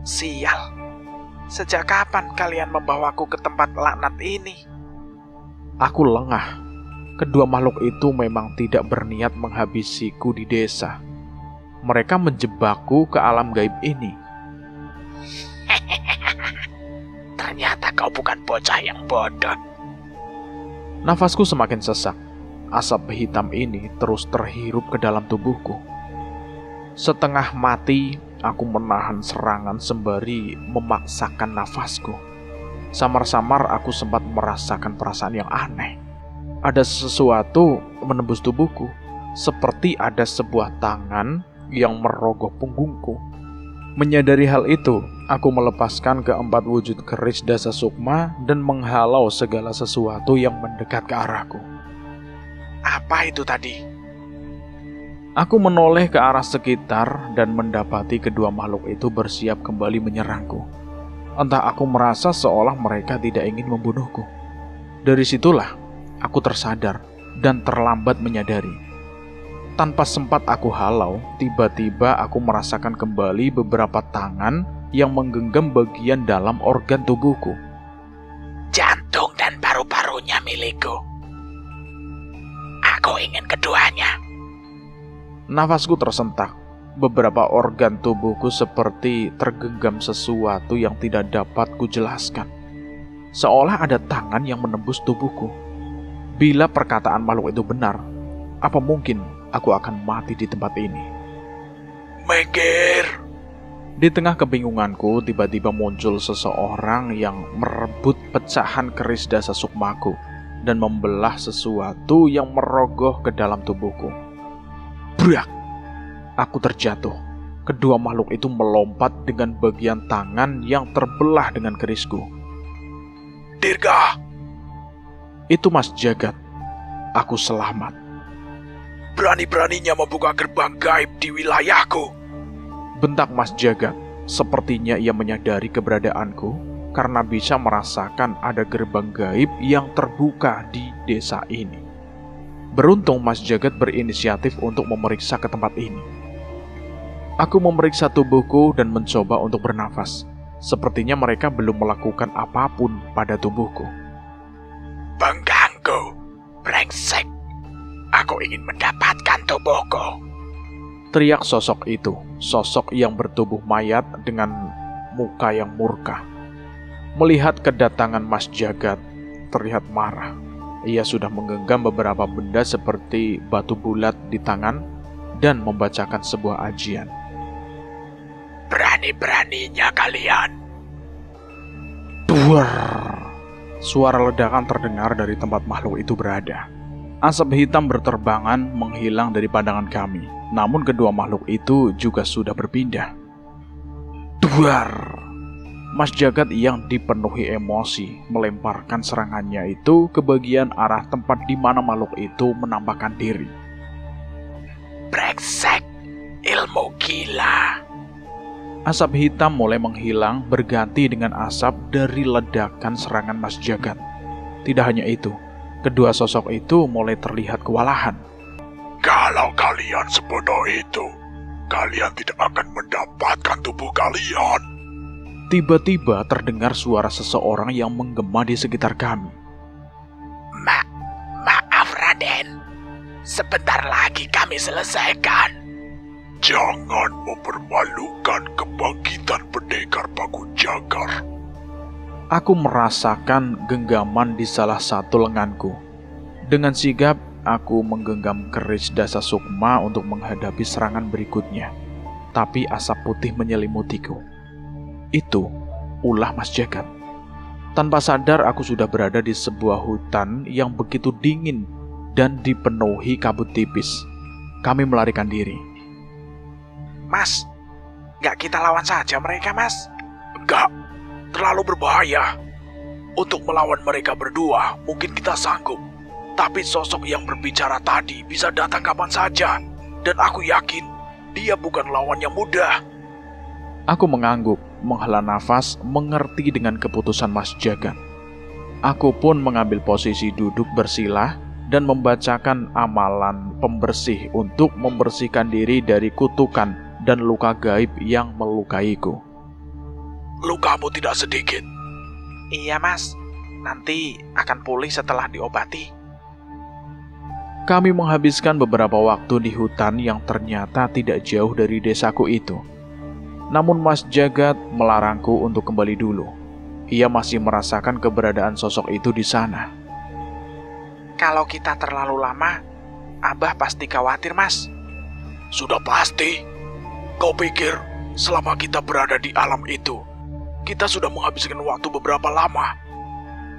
Sial, sejak kapan kalian membawaku ke tempat laknat ini? Aku lengah. Kedua makhluk itu memang tidak berniat menghabisiku di desa. Mereka menjebakku ke alam gaib ini. Ternyata kau bukan bocah yang bodoh. Nafasku semakin sesak. Asap hitam ini terus terhirup ke dalam tubuhku. Setengah mati, aku menahan serangan sembari memaksakan nafasku. Samar-samar aku sempat merasakan perasaan yang aneh. Ada sesuatu menembus tubuhku, seperti ada sebuah tangan yang merogoh punggungku. Menyadari hal itu, aku melepaskan keempat wujud keris Dasa Sukma dan menghalau segala sesuatu yang mendekat ke arahku. Apa itu tadi? Aku menoleh ke arah sekitar dan mendapati kedua makhluk itu bersiap kembali menyerangku. Entah aku merasa seolah mereka tidak ingin membunuhku. Dari situlah aku tersadar dan terlambat menyadari. Tanpa sempat aku halau, tiba-tiba aku merasakan kembali beberapa tangan yang menggenggam bagian dalam organ tubuhku. Jantung dan paru-parunya milikku. Aku ingin keduanya. Nafasku tersentak. Beberapa organ tubuhku seperti tergenggam sesuatu yang tidak dapat kujelaskan. Seolah ada tangan yang menembus tubuhku. Bila perkataan makhluk itu benar, apa mungkin aku akan mati di tempat ini? Minggir! Di tengah kebingunganku, tiba-tiba muncul seseorang yang merebut pecahan keris dasa sukmaku dan membelah sesuatu yang merogoh ke dalam tubuhku. Brak! Aku terjatuh. Kedua makhluk itu melompat dengan bagian tangan yang terbelah dengan kerisku. Dirga! Itu Mas Jagat. Aku selamat. Berani-beraninya membuka gerbang gaib di wilayahku. Bentak Mas Jagat. Sepertinya ia menyadari keberadaanku karena bisa merasakan ada gerbang gaib yang terbuka di desa ini. Beruntung Mas Jagat berinisiatif untuk memeriksa ke tempat ini. Aku memeriksa tubuhku dan mencoba untuk bernafas. Sepertinya mereka belum melakukan apapun pada tubuhku. Pengganggu, brengsek. Aku ingin mendapatkan tubuhku. Teriak sosok itu, sosok yang bertubuh mayat dengan muka yang murka. Melihat kedatangan Mas Jagat, terlihat marah. Ia sudah menggenggam beberapa benda seperti batu bulat di tangan dan membacakan sebuah ajian. Berani-beraninya kalian. Duar! Suara ledakan terdengar dari tempat makhluk itu berada. Asap hitam berterbangan menghilang dari pandangan kami. Namun kedua makhluk itu juga sudah berpindah. Duar! Mas Jagat yang dipenuhi emosi melemparkan serangannya itu ke bagian arah tempat di mana makhluk itu menampakkan diri. Brengsek, ilmu gila. Asap hitam mulai menghilang berganti dengan asap dari ledakan serangan Mas Jagat. Tidak hanya itu, kedua sosok itu mulai terlihat kewalahan. Kalau kalian sebodoh itu, kalian tidak akan mendapatkan tubuh kalian. Tiba-tiba terdengar suara seseorang yang menggema di sekitar kami. Maaf Raden, sebentar lagi kami selesaikan. Jangan mempermalukan kebangkitan pendekar Pakujagar. Aku merasakan genggaman di salah satu lenganku. Dengan sigap, aku menggenggam keris dasa sukma untuk menghadapi serangan berikutnya. Tapi asap putih menyelimutiku. Itu ulah Mas Jagat. Tanpa sadar aku sudah berada di sebuah hutan yang begitu dingin dan dipenuhi kabut tipis. Kami melarikan diri. Mas, gak kita lawan saja mereka, Mas? Enggak, terlalu berbahaya. Untuk melawan mereka berdua, mungkin kita sanggup. Tapi sosok yang berbicara tadi bisa datang kapan saja. Dan aku yakin, dia bukan lawan yang mudah. Aku mengangguk, menghela nafas, mengerti dengan keputusan Mas Jagat. Aku pun mengambil posisi duduk bersila dan membacakan amalan pembersih untuk membersihkan diri dari kutukan dan luka gaib yang melukaiku. Lukamu tidak sedikit. Iya Mas, nanti akan pulih setelah diobati. Kami menghabiskan beberapa waktu di hutan yang ternyata tidak jauh dari desaku itu. Namun Mas Jagat melarangku untuk kembali dulu. Ia masih merasakan keberadaan sosok itu di sana. Kalau kita terlalu lama, Abah pasti khawatir, Mas. Sudah pasti. Kau pikir selama kita berada di alam itu, kita sudah menghabiskan waktu beberapa lama?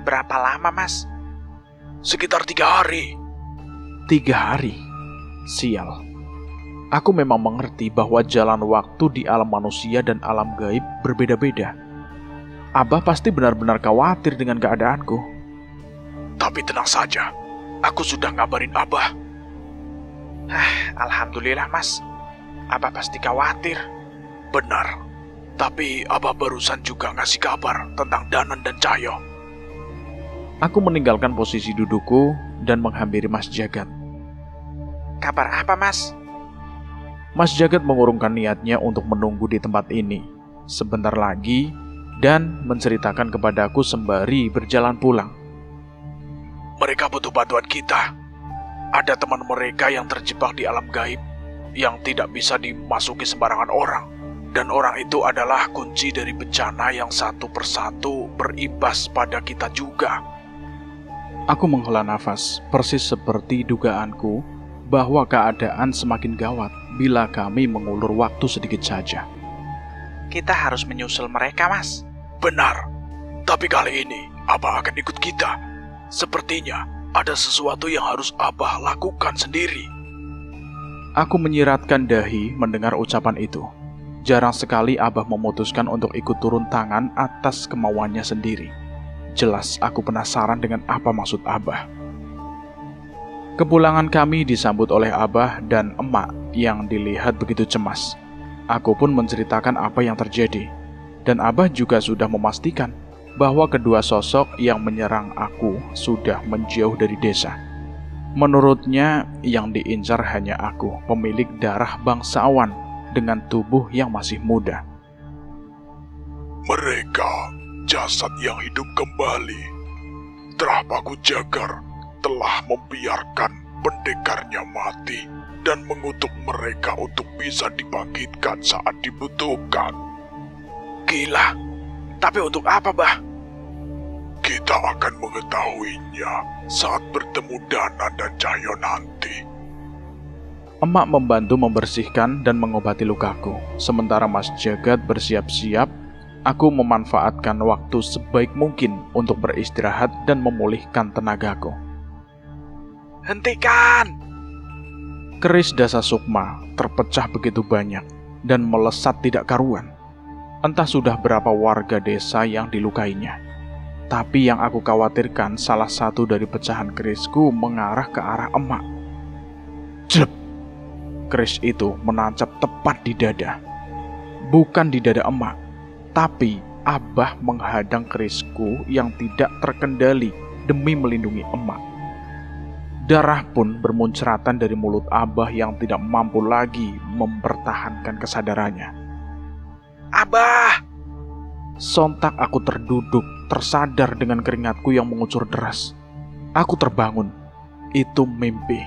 Berapa lama, Mas? Sekitar 3 hari. 3 hari? Sial. Aku memang mengerti bahwa jalan waktu di alam manusia dan alam gaib berbeda-beda. Abah pasti benar-benar khawatir dengan keadaanku. Tapi tenang saja, aku sudah ngabarin Abah. Alhamdulillah, Mas. Abah pasti khawatir. Benar, tapi Abah barusan juga ngasih kabar tentang Danan dan Cahyo. Aku meninggalkan posisi dudukku dan menghampiri Mas Jagat. Kabar apa, Mas? Mas Jagat mengurungkan niatnya untuk menunggu di tempat ini sebentar lagi dan menceritakan kepadaku sembari berjalan pulang. Mereka butuh bantuan kita. Ada teman mereka yang terjebak di alam gaib yang tidak bisa dimasuki sembarangan orang. Dan orang itu adalah kunci dari bencana yang satu persatu berimbas pada kita juga. Aku menghela nafas, persis seperti dugaanku bahwa keadaan semakin gawat bila kami mengulur waktu sedikit saja. Kita harus menyusul mereka, Mas. Benar. Tapi kali ini, Abah akan ikut kita. Sepertinya ada sesuatu yang harus Abah lakukan sendiri. Aku menyiratkan dahi mendengar ucapan itu. Jarang sekali Abah memutuskan untuk ikut turun tangan atas kemauannya sendiri. Jelas aku penasaran dengan apa maksud Abah. Kepulangan kami disambut oleh Abah dan emak yang dilihat begitu cemas. Aku pun menceritakan apa yang terjadi. Dan Abah juga sudah memastikan bahwa kedua sosok yang menyerang aku sudah menjauh dari desa. Menurutnya, yang diincar hanya aku, pemilik darah bangsawan dengan tubuh yang masih muda. Mereka jasad yang hidup kembali. Trapaku Jagar telah membiarkan pendekarnya mati dan mengutuk mereka untuk bisa dibangkitkan saat dibutuhkan. Gila, tapi untuk apa, Bah? Kita akan mengetahuinya saat bertemu Danan dan Cahyo nanti. Emak membantu membersihkan dan mengobati lukaku. Sementara Mas Jagat bersiap-siap, aku memanfaatkan waktu sebaik mungkin untuk beristirahat dan memulihkan tenagaku. Hentikan! Keris Dasa Sukma terpecah begitu banyak dan melesat tidak karuan. Entah sudah berapa warga desa yang dilukainya. Tapi yang aku khawatirkan, salah satu dari pecahan kerisku mengarah ke arah emak. Jep! Keris itu menancap tepat di dada. Bukan di dada emak, tapi Abah menghadang kerisku yang tidak terkendali demi melindungi emak. Darah pun bermuncratan dari mulut Abah yang tidak mampu lagi mempertahankan kesadarannya. Abah! Sontak aku terduduk, tersadar dengan keringatku yang mengucur deras. Aku terbangun. Itu mimpi.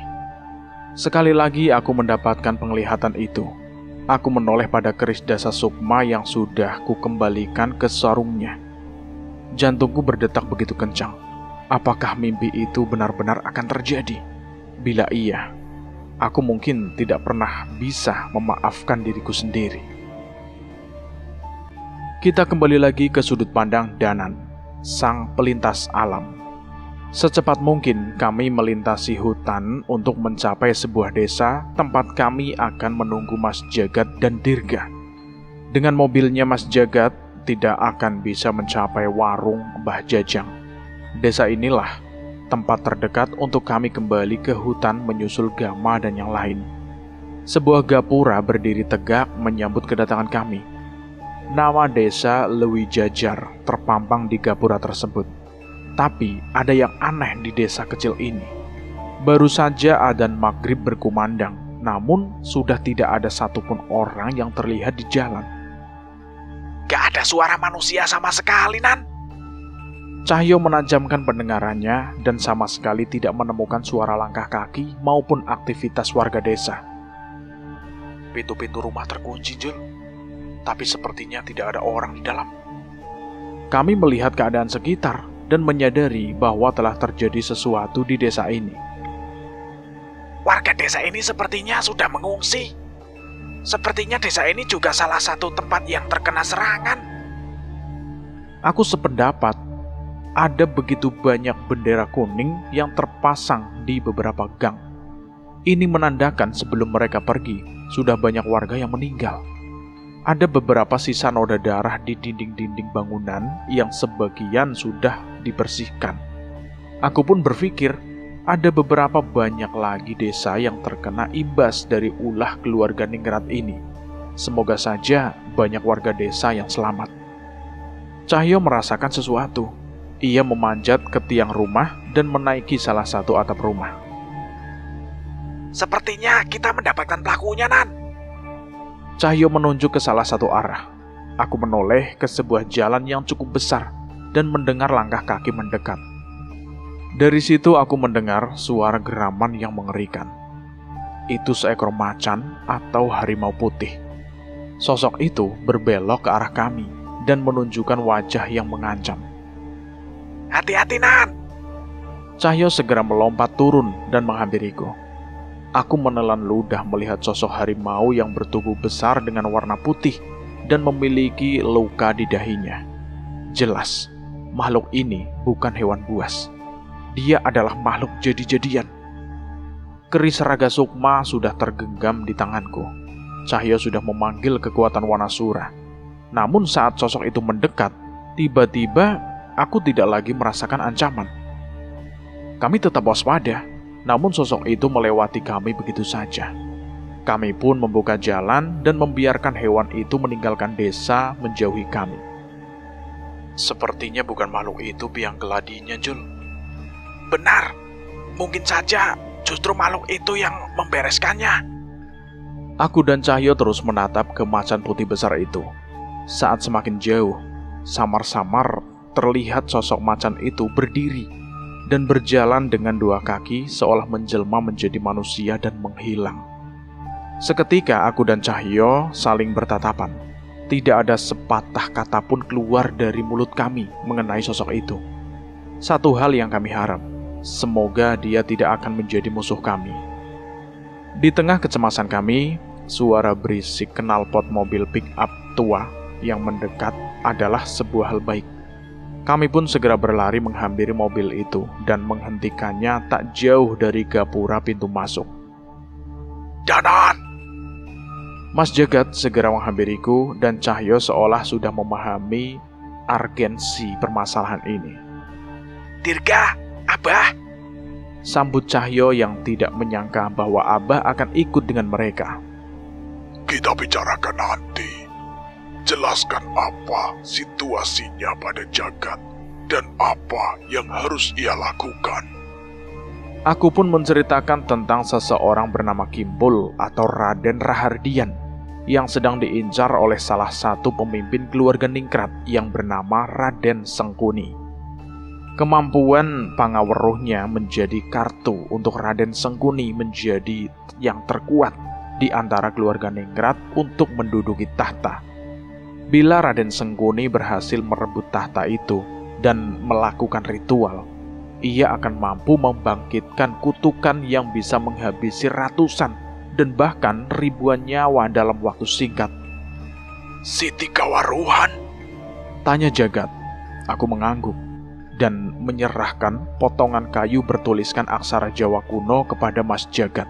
Sekali lagi aku mendapatkan penglihatan itu. Aku menoleh pada keris Dasa Sukma yang sudah kukembalikan ke sarungnya. Jantungku berdetak begitu kencang. Apakah mimpi itu benar-benar akan terjadi? Bila iya, aku mungkin tidak pernah bisa memaafkan diriku sendiri. Kita kembali lagi ke sudut pandang Danan, sang pelintas alam. Secepat mungkin kami melintasi hutan untuk mencapai sebuah desa tempat kami akan menunggu Mas Jagat dan Dirga. Dengan mobilnya Mas Jagat tidak akan bisa mencapai warung Mbah Jajang. Desa inilah tempat terdekat untuk kami kembali ke hutan menyusul Gama dan yang lain. Sebuah gapura berdiri tegak menyambut kedatangan kami. Nama desa Lewi Jajar terpampang di gapura tersebut. Tapi ada yang aneh di desa kecil ini. Baru saja adzan maghrib berkumandang, namun sudah tidak ada satupun orang yang terlihat di jalan. Gak ada suara manusia sama sekali, Nan. Cahyo menajamkan pendengarannya dan sama sekali tidak menemukan suara langkah kaki maupun aktivitas warga desa. Pintu-pintu rumah terkunci, Jul. Tapi sepertinya tidak ada orang di dalam. Kami melihat keadaan sekitar dan menyadari bahwa telah terjadi sesuatu di desa ini. Warga desa ini sepertinya sudah mengungsi. Sepertinya desa ini juga salah satu tempat yang terkena serangan. Aku sependapat. Ada begitu banyak bendera kuning yang terpasang di beberapa gang. Ini menandakan sebelum mereka pergi, sudah banyak warga yang meninggal. Ada beberapa sisa noda darah di dinding-dinding bangunan yang sebagian sudah dibersihkan. Aku pun berpikir, ada beberapa banyak lagi desa yang terkena imbas dari ulah keluarga Ningrat ini. Semoga saja banyak warga desa yang selamat. Cahyo merasakan sesuatu. Ia memanjat ke tiang rumah dan menaiki salah satu atap rumah. Sepertinya kita mendapatkan pelakunya, Nan. Cahyo menunjuk ke salah satu arah. Aku menoleh ke sebuah jalan yang cukup besar dan mendengar langkah kaki mendekat. Dari situ aku mendengar suara geraman yang mengerikan. Itu seekor macan atau harimau putih. Sosok itu berbelok ke arah kami dan menunjukkan wajah yang mengancam. Hati-hati, Nan. Cahyo segera melompat turun dan menghampiriku. Aku menelan ludah melihat sosok harimau yang bertubuh besar dengan warna putih dan memiliki luka di dahinya. Jelas, makhluk ini bukan hewan buas. Dia adalah makhluk jadi-jadian. Keris Raga Sukma sudah tergenggam di tanganku. Cahyo sudah memanggil kekuatan Wanasura. Namun saat sosok itu mendekat, tiba-tiba aku tidak lagi merasakan ancaman. Kami tetap waspada, namun sosok itu melewati kami begitu saja. Kami pun membuka jalan dan membiarkan hewan itu meninggalkan desa menjauhi kami. Sepertinya bukan makhluk itu biang keladinya, Jul. Benar, mungkin saja justru makhluk itu yang membereskannya. Aku dan Cahyo terus menatap ke macan putih besar itu. Saat semakin jauh, samar-samar terlihat sosok macan itu berdiri dan berjalan dengan dua kaki seolah menjelma menjadi manusia dan menghilang. Seketika aku dan Cahyo saling bertatapan. Tidak ada sepatah kata pun keluar dari mulut kami mengenai sosok itu. Satu hal yang kami harap, semoga dia tidak akan menjadi musuh kami. Di tengah kecemasan kami, suara berisik knalpot mobil pick-up tua yang mendekat adalah sebuah hal baik. Kami pun segera berlari menghampiri mobil itu dan menghentikannya tak jauh dari gapura pintu masuk. Danan! Mas Jagat segera menghampiriku dan Cahyo seolah sudah memahami urgensi permasalahan ini. Dirga, Abah! Sambut Cahyo yang tidak menyangka bahwa Abah akan ikut dengan mereka. Kita bicarakan nanti. Jelaskan apa situasinya pada Jagat dan apa yang harus ia lakukan. Aku pun menceritakan tentang seseorang bernama Kimpul atau Raden Rahardian yang sedang diincar oleh salah satu pemimpin keluarga Ningrat yang bernama Raden Sengkuni. Kemampuan pangaweruhnya menjadi kartu untuk Raden Sengkuni menjadi yang terkuat di antara keluarga Ningrat untuk menduduki tahta. Bila Raden Sengkuni berhasil merebut tahta itu dan melakukan ritual, ia akan mampu membangkitkan kutukan yang bisa menghabisi ratusan dan bahkan ribuan nyawa dalam waktu singkat. Siti Kawaruhan? Tanya Jagat. Aku mengangguk dan menyerahkan potongan kayu bertuliskan aksara Jawa kuno kepada Mas Jagat.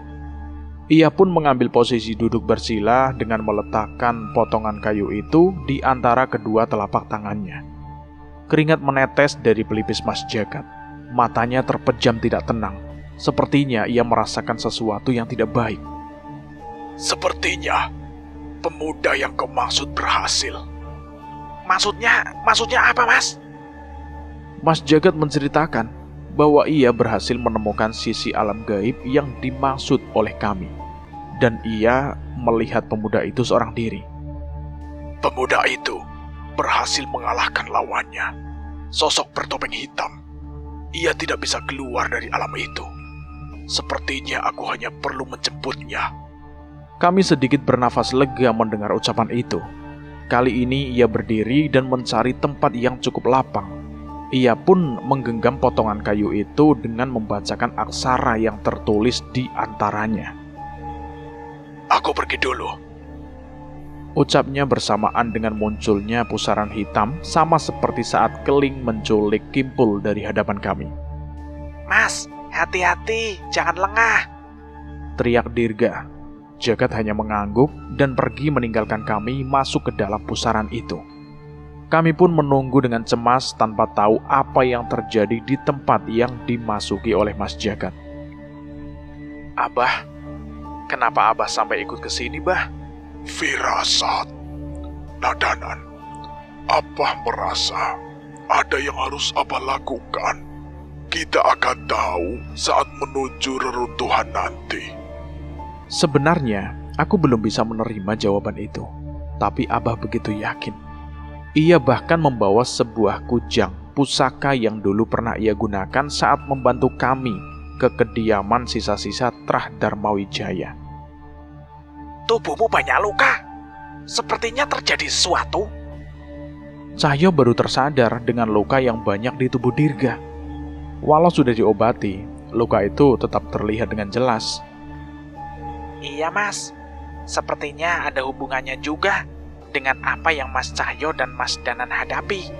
Ia pun mengambil posisi duduk bersila dengan meletakkan potongan kayu itu di antara kedua telapak tangannya. Keringat menetes dari pelipis Mas Jagat. Matanya terpejam tidak tenang. Sepertinya ia merasakan sesuatu yang tidak baik. Sepertinya pemuda yang kau maksud berhasil. Maksudnya apa, Mas? Mas Jagat menceritakan bahwa ia berhasil menemukan sisi alam gaib yang dimaksud oleh kami. Dan ia melihat pemuda itu seorang diri. Pemuda itu berhasil mengalahkan lawannya, sosok bertopeng hitam. Ia tidak bisa keluar dari alam itu. Sepertinya aku hanya perlu menjemputnya. Kami sedikit bernafas lega mendengar ucapan itu. Kali ini ia berdiri dan mencari tempat yang cukup lapang. Ia pun menggenggam potongan kayu itu dengan membacakan aksara yang tertulis di antaranya. Aku pergi dulu. Ucapnya bersamaan dengan munculnya pusaran hitam sama seperti saat Keling menculik Kimpul dari hadapan kami. Mas, hati-hati, jangan lengah, teriak Dirga. Jagat hanya mengangguk dan pergi meninggalkan kami masuk ke dalam pusaran itu. Kami pun menunggu dengan cemas tanpa tahu apa yang terjadi di tempat yang dimasuki oleh Mas Jagat. Abah, kenapa Abah sampai ikut ke sini, Bah? Firasat. Nadanan, Abah merasa ada yang harus Abah lakukan. Kita akan tahu saat menuju reruntuhan nanti. Sebenarnya, aku belum bisa menerima jawaban itu. Tapi Abah begitu yakin. Ia bahkan membawa sebuah kujang pusaka yang dulu pernah ia gunakan saat membantu kami ke kediaman sisa-sisa Trah Darmawijaya. Tubuhmu banyak luka. Sepertinya terjadi sesuatu. Cahyo baru tersadar dengan luka yang banyak di tubuh Dirga. Walau sudah diobati, luka itu tetap terlihat dengan jelas. Iya, Mas. Sepertinya ada hubungannya juga dengan apa yang Mas Cahyo dan Mas Danan hadapi.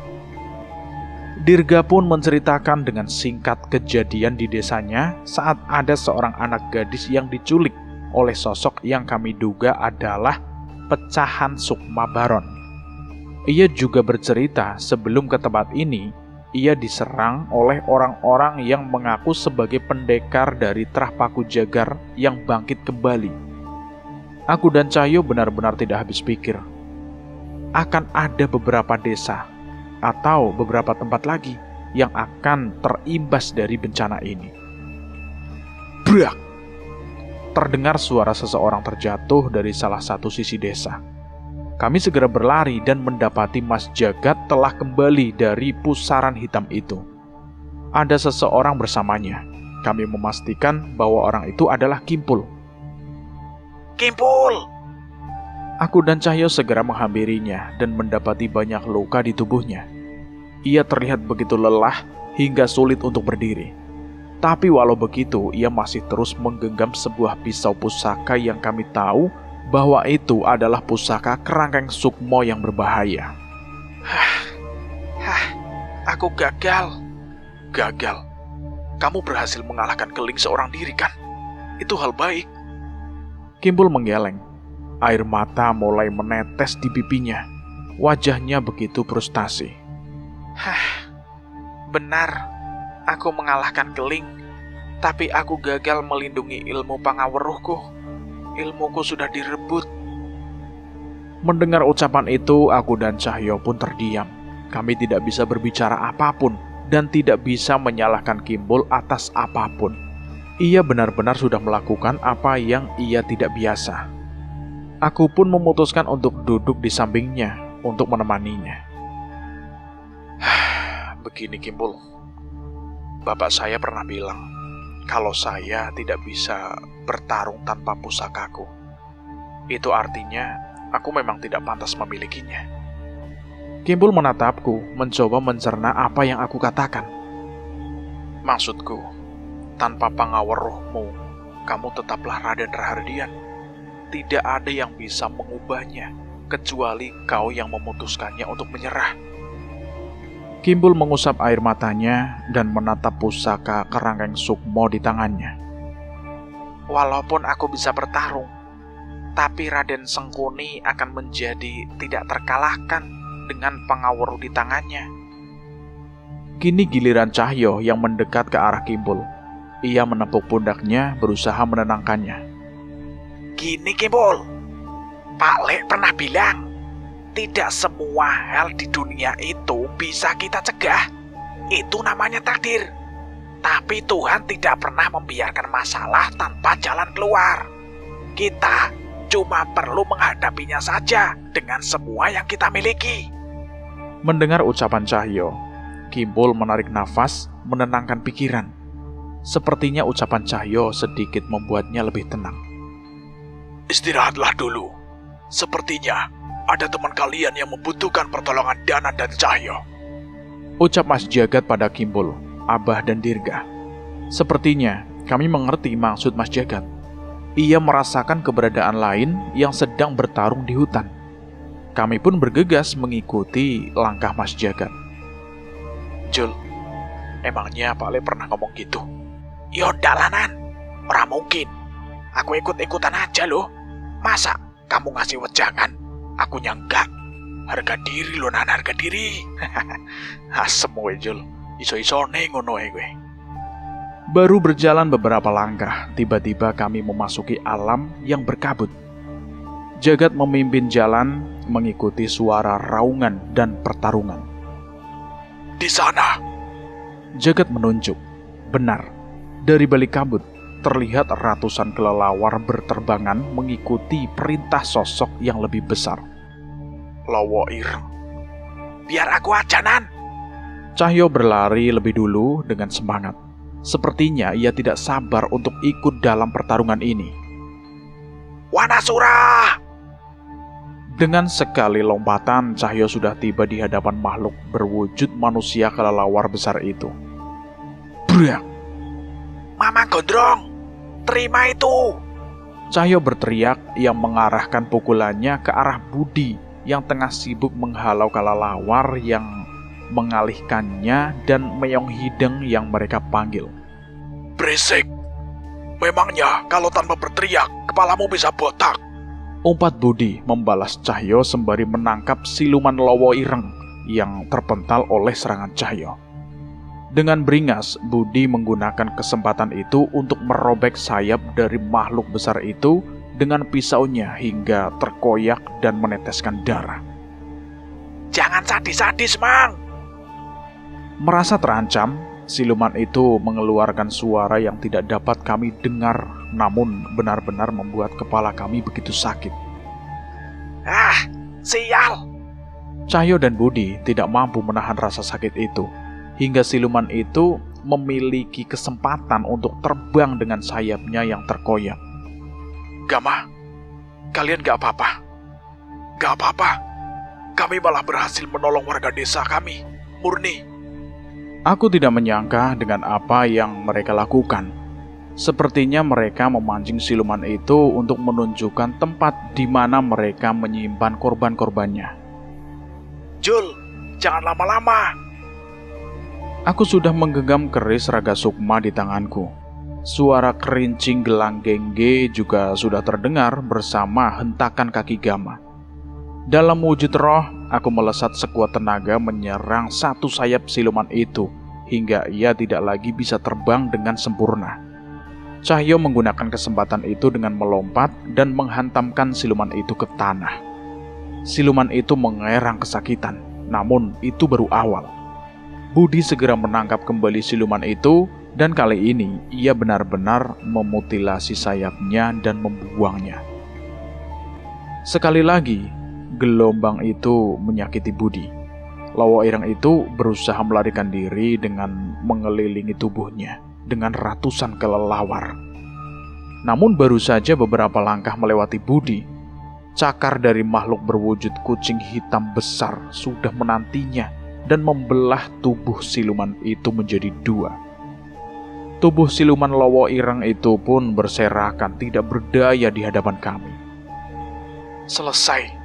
Dirga pun menceritakan dengan singkat kejadian di desanya saat ada seorang anak gadis yang diculik oleh sosok yang kami duga adalah pecahan Sukma Baron. Ia juga bercerita sebelum ke tempat ini, ia diserang oleh orang-orang yang mengaku sebagai pendekar dari Trah Pakujagar yang bangkit kembali. Aku dan Cahyo benar-benar tidak habis pikir. Akan ada beberapa desa atau beberapa tempat lagi yang akan terimbas dari bencana ini. Brak! Terdengar suara seseorang terjatuh dari salah satu sisi desa. Kami segera berlari dan mendapati Mas Jagat telah kembali dari pusaran hitam itu. Ada seseorang bersamanya. Kami memastikan bahwa orang itu adalah Kimpul. Kimpul! Aku dan Cahyo segera menghampirinya dan mendapati banyak luka di tubuhnya. Ia terlihat begitu lelah hingga sulit untuk berdiri. Tapi walau begitu, ia masih terus menggenggam sebuah pisau pusaka yang kami tahu bahwa itu adalah pusaka Kerangkeng Sukmo yang berbahaya. Aku gagal. Gagal? Kamu berhasil mengalahkan Keling seorang diri, kan? Itu hal baik. Kimpul menggeleng. Air mata mulai menetes di pipinya. Wajahnya begitu frustasi. Benar. Aku mengalahkan Keling, tapi aku gagal melindungi ilmu pangaweruhku. Ilmuku sudah direbut. Mendengar ucapan itu, aku dan Cahyo pun terdiam. Kami tidak bisa berbicara apapun dan tidak bisa menyalahkan Kimpul atas apapun. Ia benar-benar sudah melakukan apa yang ia tidak biasa. Aku pun memutuskan untuk duduk di sampingnya untuk menemaninya. Begini, Kimpul. Bapak saya pernah bilang kalau saya tidak bisa bertarung tanpa pusakaku. Itu artinya aku memang tidak pantas memilikinya. Kimpul menatapku, mencoba mencerna apa yang aku katakan. Maksudku, tanpa pangaweruhmu, kamu tetaplah Raden Rahardian. Tidak ada yang bisa mengubahnya, kecuali kau yang memutuskannya untuk menyerah. Kimpul mengusap air matanya dan menatap pusaka Kerangkeng Sukmo di tangannya. Walaupun aku bisa bertarung, tapi Raden Sengkuni akan menjadi tidak terkalahkan dengan pangaweruh di tangannya. Kini giliran Cahyo yang mendekat ke arah Kimpul. Ia menepuk pundaknya berusaha menenangkannya. Gini, Kimpul. Pak Lek pernah bilang, tidak semua hal di dunia itu bisa kita cegah. Itu namanya takdir. Tapi Tuhan tidak pernah membiarkan masalah tanpa jalan keluar. Kita cuma perlu menghadapinya saja dengan semua yang kita miliki. Mendengar ucapan Cahyo, Kimpul menarik nafas, menenangkan pikiran. Sepertinya ucapan Cahyo sedikit membuatnya lebih tenang. Istirahatlah dulu. Sepertinya ada teman kalian yang membutuhkan pertolongan Danan dan Cahyo. Ucap Mas Jagat pada Kimpul, Abah dan Dirga. Sepertinya kami mengerti maksud Mas Jagat. Ia merasakan keberadaan lain yang sedang bertarung di hutan. Kami pun bergegas mengikuti langkah Mas Jagat. Jul, emangnya Pak Le pernah ngomong gitu? Yaudah lah, Nan. Ora mungkin. Aku ikut-ikutan aja loh. Masa kamu ngasih wejangan? Aku enggak. Harga diri lo, Nan, harga diri. Asem we, Jul. Iso-isone ngono gue. Baru berjalan beberapa langkah, tiba-tiba kami memasuki alam yang berkabut. Jagat memimpin jalan mengikuti suara raungan dan pertarungan. Di sana. Jagat menunjuk. Benar, dari balik kabut terlihat ratusan kelelawar berterbangan mengikuti perintah sosok yang lebih besar. Lowo Ireng. Biar aku aja, Nan. Cahyo berlari lebih dulu dengan semangat. Sepertinya ia tidak sabar untuk ikut dalam pertarungan ini. Wanasura! Dengan sekali lompatan, Cahyo sudah tiba di hadapan makhluk berwujud manusia kelelawar besar itu. Brak! Mamang Gondrong, terima itu! Cahyo berteriak yang mengarahkan pukulannya ke arah Budi yang tengah sibuk menghalau kelelawar yang mengalihkannya dan meong hideng yang mereka panggil. Berisik! Memangnya kalau tanpa berteriak, kepalamu bisa botak? Umpat Budi membalas Cahyo sembari menangkap siluman Lowo Ireng yang terpental oleh serangan Cahyo. Dengan beringas, Budi menggunakan kesempatan itu untuk merobek sayap dari makhluk besar itu dengan pisaunya hingga terkoyak dan meneteskan darah. Jangan sadis-sadis, Mang! Merasa terancam, siluman itu mengeluarkan suara yang tidak dapat kami dengar, namun benar-benar membuat kepala kami begitu sakit. Ah, sial! Cahyo dan Budi tidak mampu menahan rasa sakit itu, hingga siluman itu memiliki kesempatan untuk terbang dengan sayapnya yang terkoyak. Gama, kalian gak apa-apa? Gak apa-apa. Kami malah berhasil menolong warga desa kami. Murni. Aku tidak menyangka dengan apa yang mereka lakukan. Sepertinya mereka memancing siluman itu untuk menunjukkan tempat di mana mereka menyimpan korban-korbannya. Jul, jangan lama-lama. Aku sudah menggenggam keris Raga Sukma di tanganku. Suara kerincing gelang gengge juga sudah terdengar bersama hentakan kaki Gama. Dalam wujud roh, aku melesat sekuat tenaga menyerang satu sayap siluman itu, hingga ia tidak lagi bisa terbang dengan sempurna. Cahyo menggunakan kesempatan itu dengan melompat dan menghantamkan siluman itu ke tanah. Siluman itu mengerang kesakitan, namun itu baru awal. Budi segera menangkap kembali siluman itu, dan kali ini ia benar-benar memutilasi sayapnya dan membuangnya. Sekali lagi, gelombang itu menyakiti Budi. Lowo Ireng itu berusaha melarikan diri dengan mengelilingi tubuhnya dengan ratusan kelelawar. Namun baru saja beberapa langkah melewati Budi, cakar dari makhluk berwujud kucing hitam besar sudah menantinya dan membelah tubuh siluman itu menjadi dua. Tubuh siluman Lowo Ireng itu pun berserakan tidak berdaya di hadapan kami. Selesai.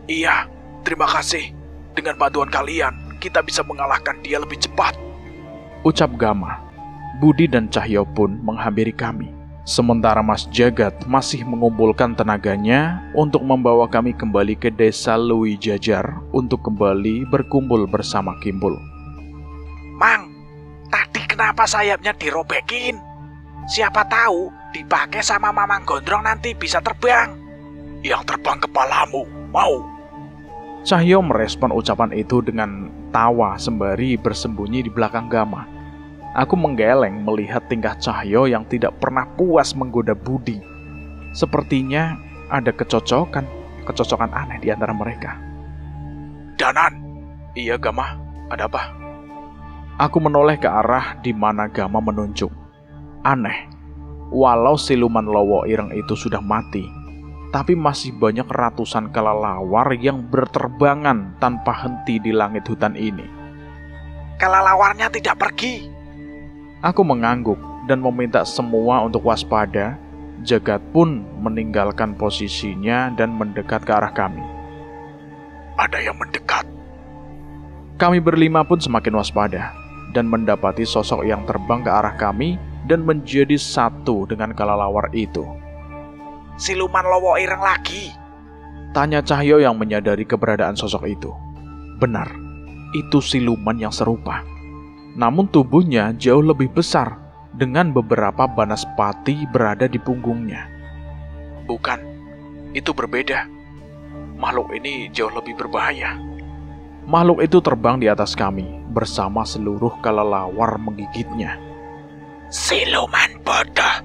Iya, terima kasih. Dengan bantuan kalian, kita bisa mengalahkan dia lebih cepat. Ucap Gama. Budi dan Cahyo pun menghampiri kami. Sementara Mas Jagat masih mengumpulkan tenaganya untuk membawa kami kembali ke desa Lui Jajar untuk kembali berkumpul bersama Kimpul. Mang, tadi kenapa sayapnya dirobekin? Siapa tahu dipakai sama Mamang Gondrong nanti bisa terbang. Yang terbang kepalamu, mau? Cahyo merespon ucapan itu dengan tawa sembari bersembunyi di belakang Gama. Aku menggeleng melihat tingkah Cahyo yang tidak pernah puas menggoda Budi. Sepertinya ada kecocokan aneh di antara mereka. Danan, iya Gama, ada apa? Aku menoleh ke arah di mana Gama menunjuk. Aneh, walau siluman Lowo Ireng itu sudah mati, tapi masih banyak ratusan kelelawar yang berterbangan tanpa henti di langit hutan ini. Kelelawarnya tidak pergi. Aku mengangguk dan meminta semua untuk waspada. Jagat pun meninggalkan posisinya dan mendekat ke arah kami. Ada yang mendekat. Kami berlima pun semakin waspada dan mendapati sosok yang terbang ke arah kami dan menjadi satu dengan kelelawar itu. Siluman Lowo Ireng lagi? Tanya Cahyo yang menyadari keberadaan sosok itu. Benar, itu siluman yang serupa. Namun tubuhnya jauh lebih besar, dengan beberapa banaspati berada di punggungnya. Bukan, itu berbeda. Makhluk ini jauh lebih berbahaya. Makhluk itu terbang di atas kami, bersama seluruh kelelawar menggigitnya. Siluman bodoh,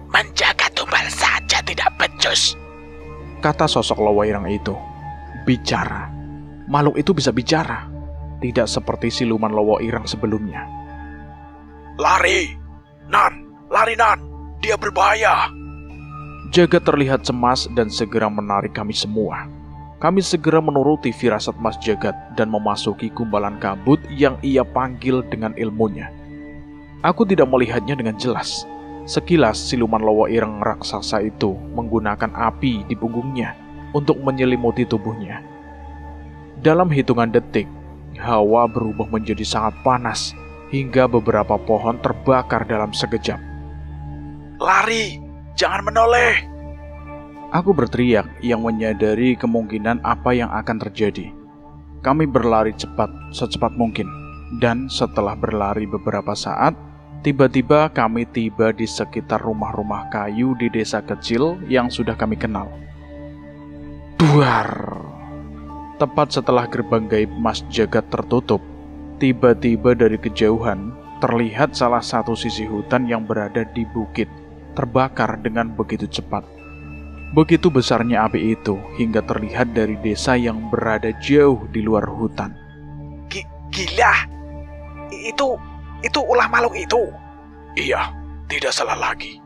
Menjaga tumbal saja tidak becus, kata sosok Lowo Ireng itu. Bicara. Makhluk itu bisa bicara. Tidak seperti siluman Lowo Ireng sebelumnya. Lari! Nan! Lari, Nan! Dia berbahaya! Jagat terlihat cemas dan segera menarik kami semua. Kami segera menuruti firasat Mas Jagat dan memasuki gumbalan kabut yang ia panggil dengan ilmunya. Aku tidak melihatnya dengan jelas. Sekilas siluman Lowo Ireng raksasa itu menggunakan api di punggungnya untuk menyelimuti tubuhnya. Dalam hitungan detik, hawa berubah menjadi sangat panas hingga beberapa pohon terbakar dalam sekejap. lari, jangan menoleh. Aku berteriak yang menyadari kemungkinan apa yang akan terjadi. Kami berlari cepat, secepat mungkin. Dan setelah berlari beberapa saat, tiba-tiba kami tiba di sekitar rumah-rumah kayu di desa kecil yang sudah kami kenal. Duar! Tepat setelah gerbang gaib Mas Jagat tertutup, tiba-tiba dari kejauhan terlihat salah satu sisi hutan yang berada di bukit terbakar dengan begitu cepat. Begitu besarnya api itu hingga terlihat dari desa yang berada jauh di luar hutan. Gila, itu ulah makhluk itu. Iya, tidak salah lagi.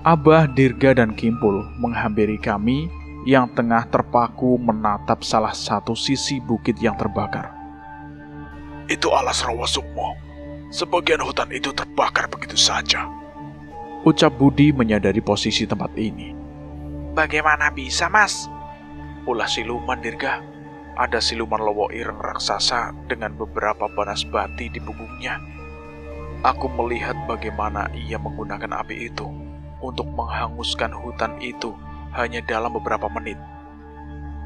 Abah, Dirga, dan Kimpul menghampiri kami yang tengah terpaku menatap salah satu sisi bukit yang terbakar. Itu alas Rawa Sukmo. Sebagian hutan itu terbakar begitu saja. Ucap Budi menyadari posisi tempat ini. Bagaimana bisa, Mas? Ulah siluman, Dirga. Ada siluman Lowo Ireng raksasa dengan beberapa banas bati di punggungnya. Aku melihat bagaimana ia menggunakan api itu untuk menghanguskan hutan itu hanya dalam beberapa menit.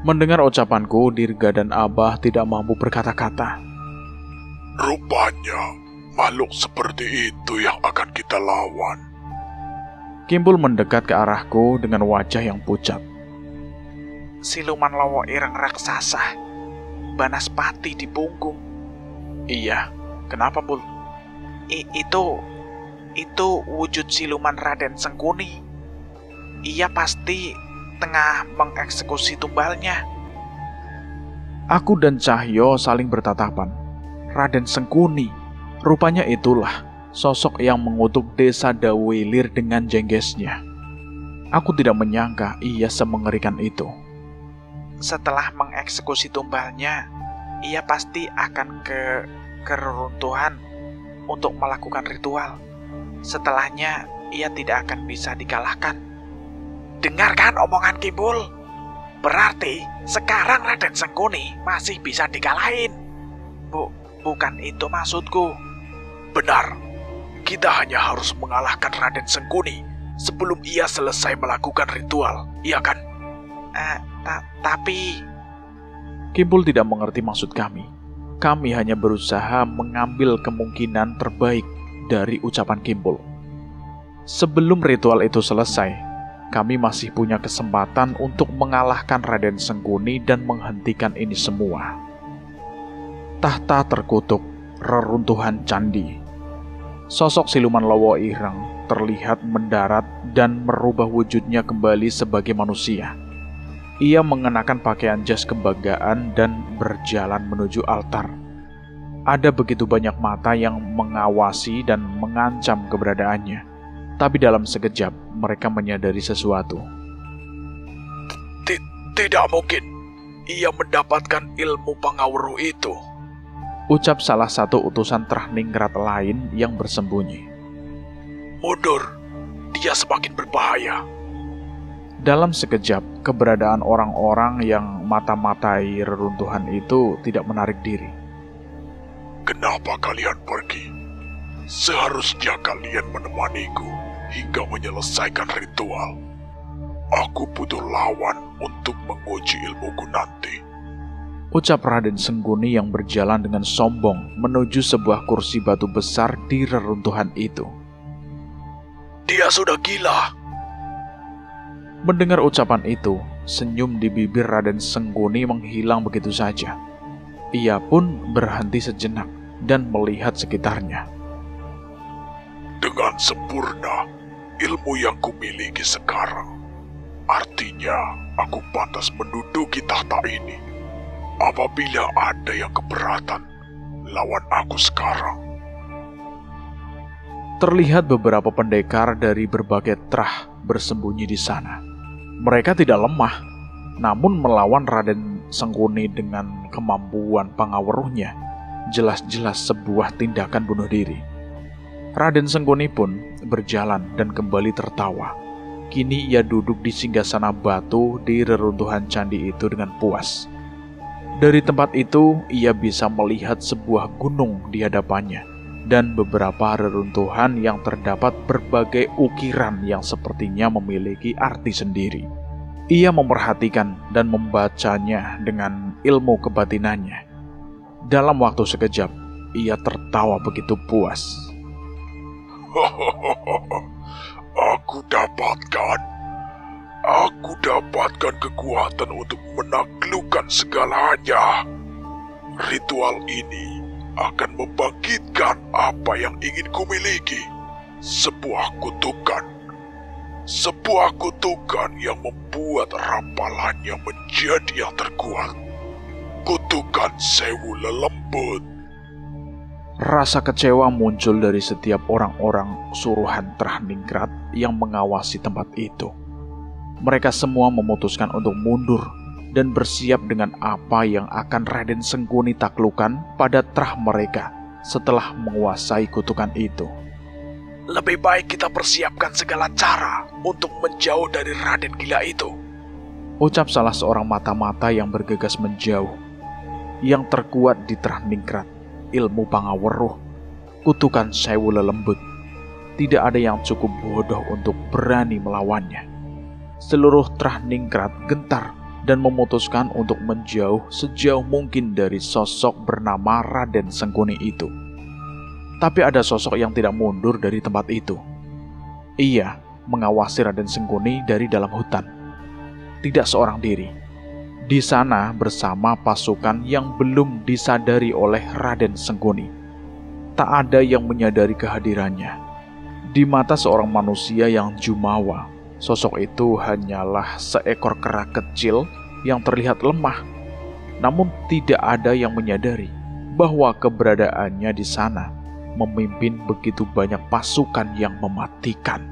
Mendengar ucapanku, Dirga dan Abah tidak mampu berkata-kata. Rupanya makhluk seperti itu yang akan kita lawan. Kimpul mendekat ke arahku dengan wajah yang pucat. Siluman Lowo Ireng raksasa, banas pati di punggung. Iya, kenapa, Pul? Itu wujud siluman Raden Sengkuni. Ia pasti tengah mengeksekusi tumbalnya. Aku dan Cahyo saling bertatapan. Raden Sengkuni, rupanya itulah sosok yang mengutuk desa Dawilir dengan jenggesnya. Aku tidak menyangka ia semengerikan itu. Setelah mengeksekusi tumbalnya, ia pasti akan ke reruntuhan untuk melakukan ritual. Setelahnya, ia tidak akan bisa dikalahkan. Dengarkan omongan Kimpul. Berarti sekarang Raden Sengkuni masih bisa dikalahin. Bukan itu maksudku. Benar, kita hanya harus mengalahkan Raden Sengkuni sebelum ia selesai melakukan ritual, iya kan? Tapi... Kimpul tidak mengerti maksud kami. Kami hanya berusaha mengambil kemungkinan terbaik dari ucapan Kimpul. Sebelum ritual itu selesai, kami masih punya kesempatan untuk mengalahkan Raden Sengkuni dan menghentikan ini semua. Tahta terkutuk, reruntuhan candi. Sosok siluman Lowo Ireng terlihat mendarat dan merubah wujudnya kembali sebagai manusia. Ia mengenakan pakaian jas kebanggaan dan berjalan menuju altar. Ada begitu banyak mata yang mengawasi dan mengancam keberadaannya. Tapi dalam sekejap, mereka menyadari sesuatu. Tidak mungkin. Ia mendapatkan ilmu pangawuru itu. Ucap salah satu utusan Trahningrat lain yang bersembunyi. Mundur. Dia semakin berbahaya. Dalam sekejap, keberadaan orang-orang yang mata-matai reruntuhan itu tidak menarik diri. Kenapa kalian pergi? Seharusnya kalian menemaniku hingga menyelesaikan ritual. Aku butuh lawan untuk menguji ilmuku nanti. Ucap Raden Sengkuni yang berjalan dengan sombong menuju sebuah kursi batu besar di reruntuhan itu. Dia sudah gila. Mendengar ucapan itu, senyum di bibir Raden Sengkuni menghilang begitu saja. Ia pun berhenti sejenak dan melihat sekitarnya. Dengan sempurna, ilmu yang kumiliki sekarang. Artinya, aku pantas menduduki tahta ini. Apabila ada yang keberatan, lawan aku sekarang. Terlihat beberapa pendekar dari berbagai trah bersembunyi di sana. Mereka tidak lemah, namun melawan Raden Sengkuni dengan kemampuan pangaweruhnya jelas-jelas sebuah tindakan bunuh diri. Raden Sengkuni pun berjalan dan kembali tertawa. Kini ia duduk di singgasana batu di reruntuhan candi itu dengan puas. Dari tempat itu, ia bisa melihat sebuah gunung di hadapannya dan beberapa reruntuhan yang terdapat berbagai ukiran yang sepertinya memiliki arti sendiri. Ia memperhatikan dan membacanya dengan ilmu kebatinannya. Dalam waktu sekejap, ia tertawa begitu puas. Aku dapatkan kekuatan untuk menaklukkan segalanya. Ritual ini akan membangkitkan apa yang ingin kumiliki. Sebuah kutukan yang membuat rampalannya menjadi yang terkuat. Kutukan Sewu Lelembut. Rasa kecewa muncul dari setiap orang-orang suruhan Trahningrat yang mengawasi tempat itu. Mereka semua memutuskan untuk mundur dan bersiap dengan apa yang akan Raden Sengkuni taklukkan pada trah mereka setelah menguasai kutukan itu. Lebih baik kita persiapkan segala cara untuk menjauh dari Raden gila itu, ucap salah seorang mata-mata yang bergegas menjauh. Yang terkuat di Trahningrat, ilmu pangaweruh, kutukan Sewu Lelembut. Tidak ada yang cukup bodoh untuk berani melawannya. Seluruh Trahningrat gentar dan memutuskan untuk menjauh sejauh mungkin dari sosok bernama Raden Sengkuni itu. Tapi ada sosok yang tidak mundur dari tempat itu. Ia mengawasi Raden Sengkuni dari dalam hutan. Tidak seorang diri. Di sana bersama pasukan yang belum disadari oleh Raden Sengkuni. Tak ada yang menyadari kehadirannya. Di mata seorang manusia yang jumawa, sosok itu hanyalah seekor kera kecil yang terlihat lemah. Namun tidak ada yang menyadari bahwa keberadaannya di sana memimpin begitu banyak pasukan yang mematikan.